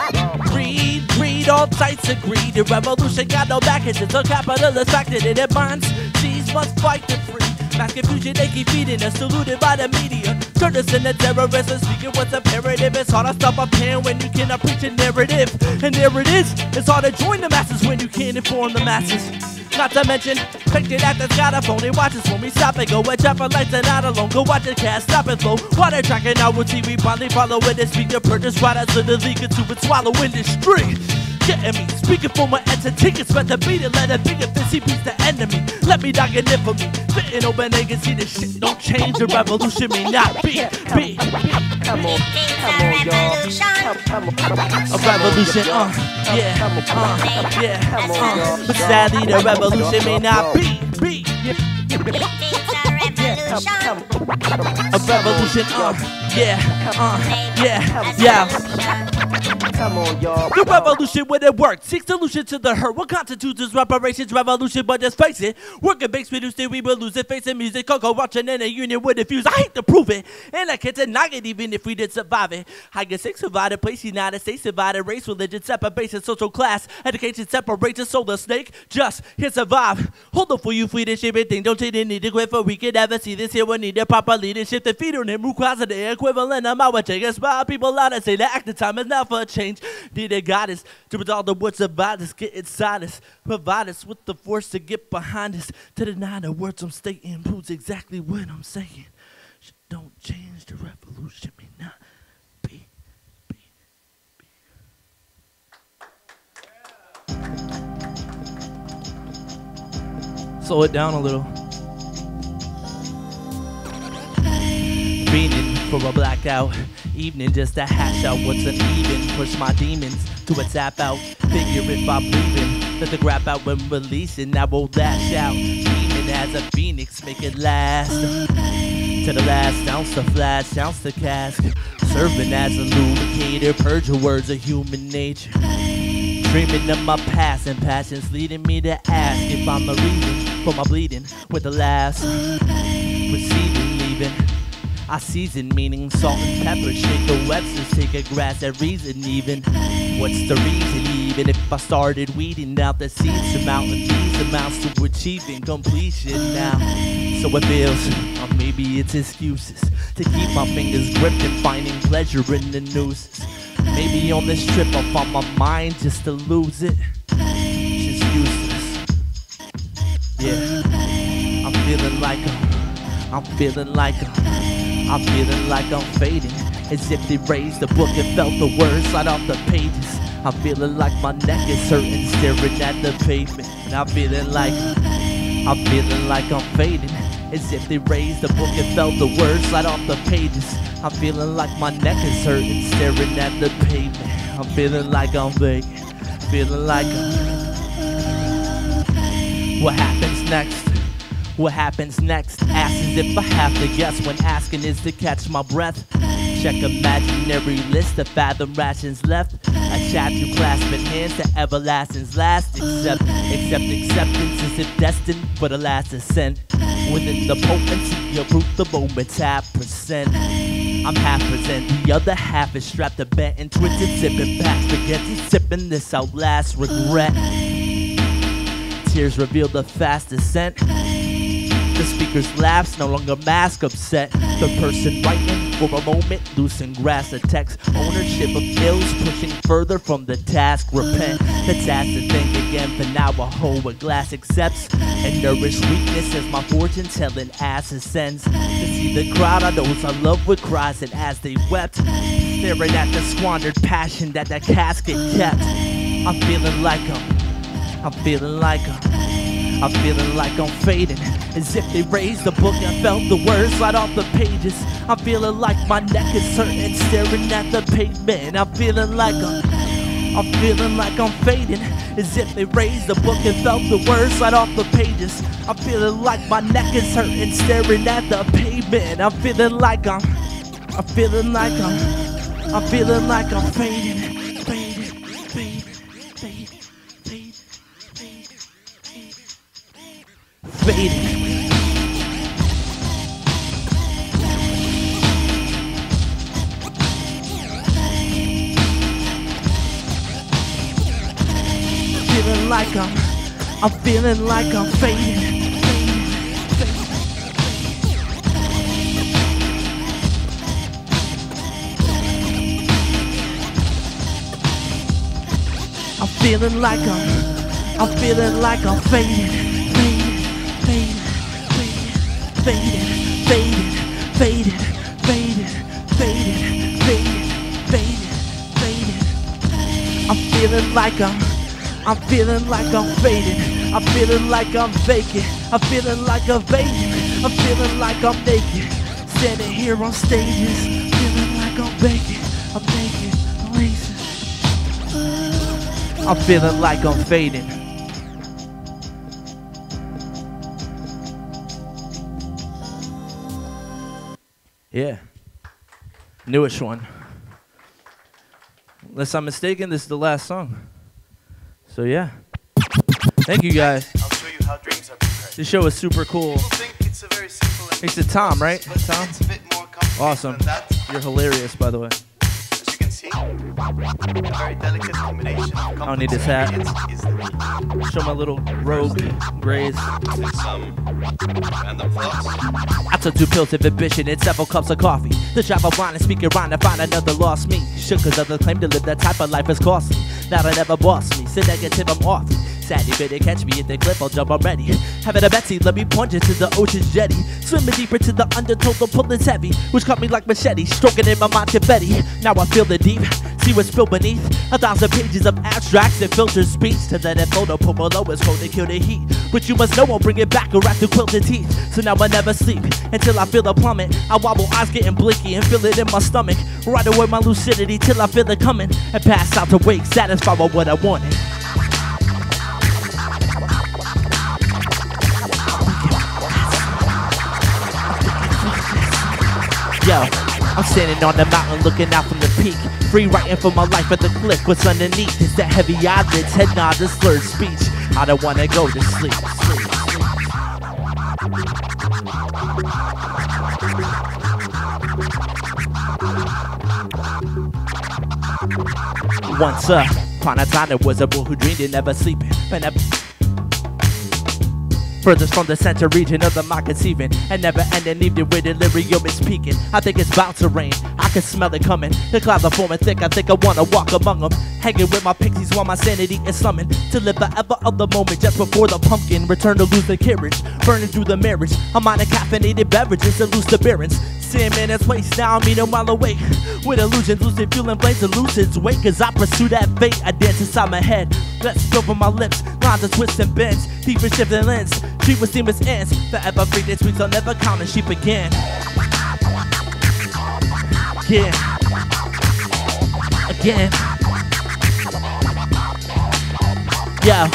E: Greed, all sides agree. The revolution got no backers. It's a capitalist factor that it binds. These must fight to free. Mass confusion, they keep feeding us, saluted by the media. Turn us into terrorists and speaking what's imperative. It's hard to stop a pen when you cannot preach a narrative. And there it is, it's hard to join the masses when you can't inform the masses. Not to mention, picture that that's got a phone. They watch us when we stop and go. A traffic lights and not alone. Go watch the cast, stop and flow. Water tracking out with TV, probably follow it and speak the purchase. Riders of the league into its swallow industry. Getting me, speaking for my entity, it's meant to beat it, let it be a busy piece the enemy. Let me knock it in for me, fitting open they can see this shit don't change, the revolution may not be.
Q: Come on, y'all.
E: A revolution, but sadly the revolution may not be. A revolution,
Q: Come on, y'all.
E: The revolution when it works, seek solution to the hurt. What constitutes this reparations? Revolution, but just face it. Working makes me lose it, we will lose it. Facing music, corruption in a union with the fuse. I hate to prove it, and I can't deny it even if we did survive it. I guess they survived a place, United States, divided race, religion, separation, social class, education, separation, so the snake just can't survive. Hold up for you, free to ship it, thing don't change, they need to quit for we can never see this here. We need a proper leadership to feed on them who cross the equivalent of my take. Inspire people out and say the active time is now for a change. Need a guidance to with all the words about us, get inside us, provide us with the force to get behind us. To deny the words I'm stating proves exactly what I'm saying. Don't change, the revolution may not be. Slow it down a little. Fiending for a blackout evening just to hash out what's uneven. Push my demons to a tap out. Figure if I'm breathing, let the grab out when releasing. I will lash out, demon as a phoenix, make it last. To the last ounce of flash, ounce the cask. Serving as a lubricator, purge the words of human nature. Dreaming of my past and passions leading me to ask if I'm the reason for my bleeding with the last receding, leaving. I season meaning salt and pepper, shake the Webster's, take a grass at reason even. What's the reason even if I started weeding out the seeds surmounting these amounts to achieving completion now? So it feels, or maybe it's excuses to keep my fingers gripped and finding pleasure in the nooses. Maybe on this trip I'll find my mind just to lose it. It's just useless. Yeah, I'm feeling like I'm feeling like I'm feeling like I'm fading, as if they raised the book and felt the words slide off the pages. I'm feeling like my neck is hurting, staring at the pavement. And I'm feeling like I'm fading, as if they raised the book and felt the words slide off the pages. I'm feeling like my neck is hurting, staring at the pavement. I'm feeling like I'm vacant, feeling like what happens next? What happens next? Ask as if I have to guess when asking is to catch my breath. Check imaginary list of fathom rations left. A chat through clasping hands to everlasting's last. Acceptance is if destined for the last ascent. Within the potency of root the moments half percent. I'm half present, the other half is strapped to bent and twisted, sipping back spaghetti, sipping this out last regret. Tears reveal the fast descent. The speaker's laughs no longer mask upset. The person writing for a moment losing grasp of text. Ownership of ills pushing further from the task. Repent, let's ask to think again. For now a whole a glass accepts and nourish weakness as my fortune telling ass ascends. To see the crowd of those I love with cries and as they wept, staring at the squandered passion that casket kept. I'm feeling like I'm feeling like I'm fading, as if they raised the book and felt the words slide off the pages. I'm feeling like my neck is hurting, staring at the pavement. I'm feeling like I'm fading, as if they raised the book and felt the words slide off the pages. I'm feeling like my neck is hurting, staring at the pavement. I'm feeling like I'm feeling like I'm fading. Fading. Feeling like I'm feeling like I'm fading. I'm feeling like I'm fading. I'm feeling like I'm fading. I'm feeling like I'm vacant. I'm feeling like I'm vacant. I'm feeling like I'm naked. Standing here on stages, feeling like I'm vacant. I'm naked, I'm racist. I'm feeling like I'm fading. Yeah, newish one. Unless I'm mistaken, this is the last song. So yeah, thank you guys.
R: I'll show you how dreams are prepared.
E: This show is super cool.
R: It's a very simple.
E: Thanks to Tom, right? Tom?
R: It's a bit more complicated
E: Awesome.
R: than that.
E: You're hilarious, by the way.
R: As you can see, a very delicate combination of
E: I don't need this hat.
R: ingredients is the key.
E: Show my little rogue grays.
R: With some random thoughts.
E: I took 2 pills of ambition and several cups of coffee. The drive of wine and speak around to find another lost me. Shook cause others claim to live that type of life is costly. Now they never boss me, so negative I'm off. Sad you better catch me at the cliff, I'll jump already. Having a Betsy, let me plunge into the ocean's jetty. Swimming deeper to the undertow, the pull is heavy. Which cut me like machete, stroking in my mind confetti. Now I feel the deep, see what's spilled beneath. 1,000 pages of abstracts and filtered speech. To let it flow, the pull below is cold to kill the heat. But you must know I'll bring it back or after quilted teeth. So now I never sleep until I feel the plummet. I wobble, eyes getting blinky and feel it in my stomach. Right away my lucidity till I feel it coming. And pass out to wake, satisfied with what I wanted. Yo, I'm standing on the mountain looking out from the peak. Free writing for my life at the cliff. What's underneath is that heavy eyelids, head nod, the slurred speech. I don't wanna go to sleep. Once upon a time there was a boy who dreamed of never sleeping, but never furthest from the center region of the mind conceiving, and never ending evening where delirium is peaking. I think it's about to rain, I can smell it coming. The clouds are forming thick, I think I wanna walk among them. Hanging with my pixies while my sanity is summoned. To live forever of the moment just before the pumpkin. Return to lose the carriage, burning through the marriage. I'm on a caffeinated beverages to lose the bearings. Sim in its place, now I'm a mile away. With illusions, lucid feeling blames and lucid's wake. Cause I pursue that fate, I dance inside my head. Let's spill from my lips, lines of twists and bends. Deeper shifting lens, treat with seamless ends. Forever free, this week's I'll never count and sheep again. Yeah. Again. Yo,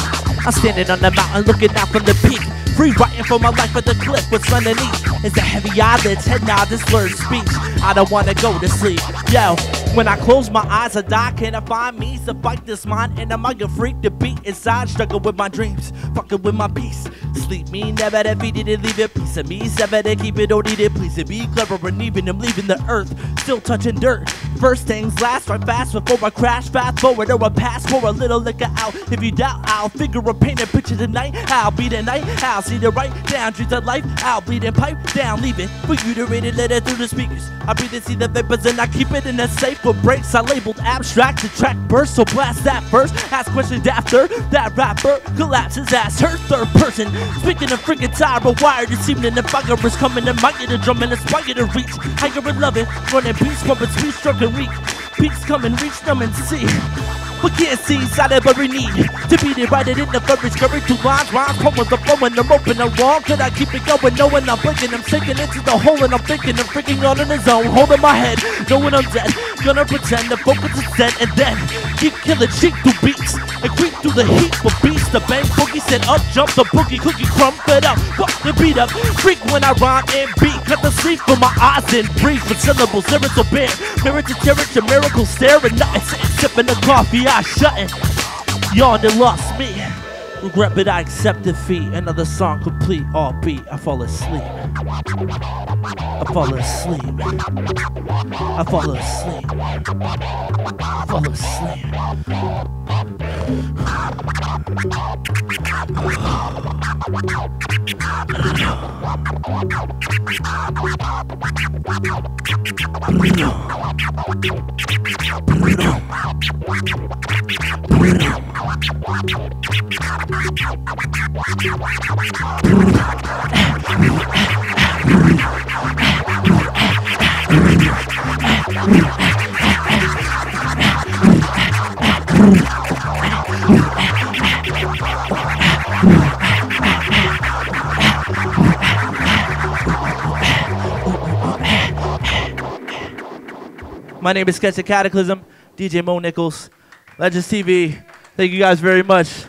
E: I'm standing on the mountain looking out from the peak. Free writing for my life at the cliff. What's underneath is the heavy eyelids, head nod, this slurred speech. I don't wanna go to sleep. Yo, when I close my eyes, I die. Can I find me to fight this mind? And am I a freak to beat inside? Struggle with my dreams, fucking with my peace. Sleep me, never defeated and leave a piece of me. Sever to keep it, don't need it, please. To be clever and even I'm leaving the earth, still touching dirt. First things last, right fast before I crash. Fast forward or I pass for a little liquor out. If you doubt, I'll figure a paint a picture tonight. I'll be the night, I'll see the right down, dreams of life. I'll bleed and pipe down, leave it for you to read it, let it through the speakers. I breathe and see the vapors and I keep it in a safe for breaks. I labeled abstract to track burst, so blast that first. Ask questions after that rapper collapses as her third person. Speaking of freaking time, wired this evening. The fire is coming and might get a drum and inspire to reach higher and love it. Running beats, pumping speech, struck and reek. Peaks come and reach them and see. We can't see inside of every need to be divided in the very scurry. Two lines, rhymes, poems, the flowing, I'm open and wrong. Could I keep it going? Knowing I'm blinking, I'm sinking into the hole and I'm thinking, I'm freaking on in the zone. Holding my head, knowing I'm dead. Gonna pretend the focus is set and then keep killing cheek through beats and creep through the heat for beats. The bang boogie said up, jump the boogie, cookie crumb fed up. Fuck the beat up, freak when I rhyme and beat. Cut the sleep from my eyes and breathe with syllables, lyrics so bare. Mirror to terror, miracle staring, nothing, sipping the coffee. I shutting, yawned and lost me. Regret, but I accept defeat. Another song complete, all beat. I fall asleep. I fall asleep. I fall asleep. I fall asleep. My name is Sketch of Cataclysm, DJ Mo Nichols, Legends TV. Thank you guys very much.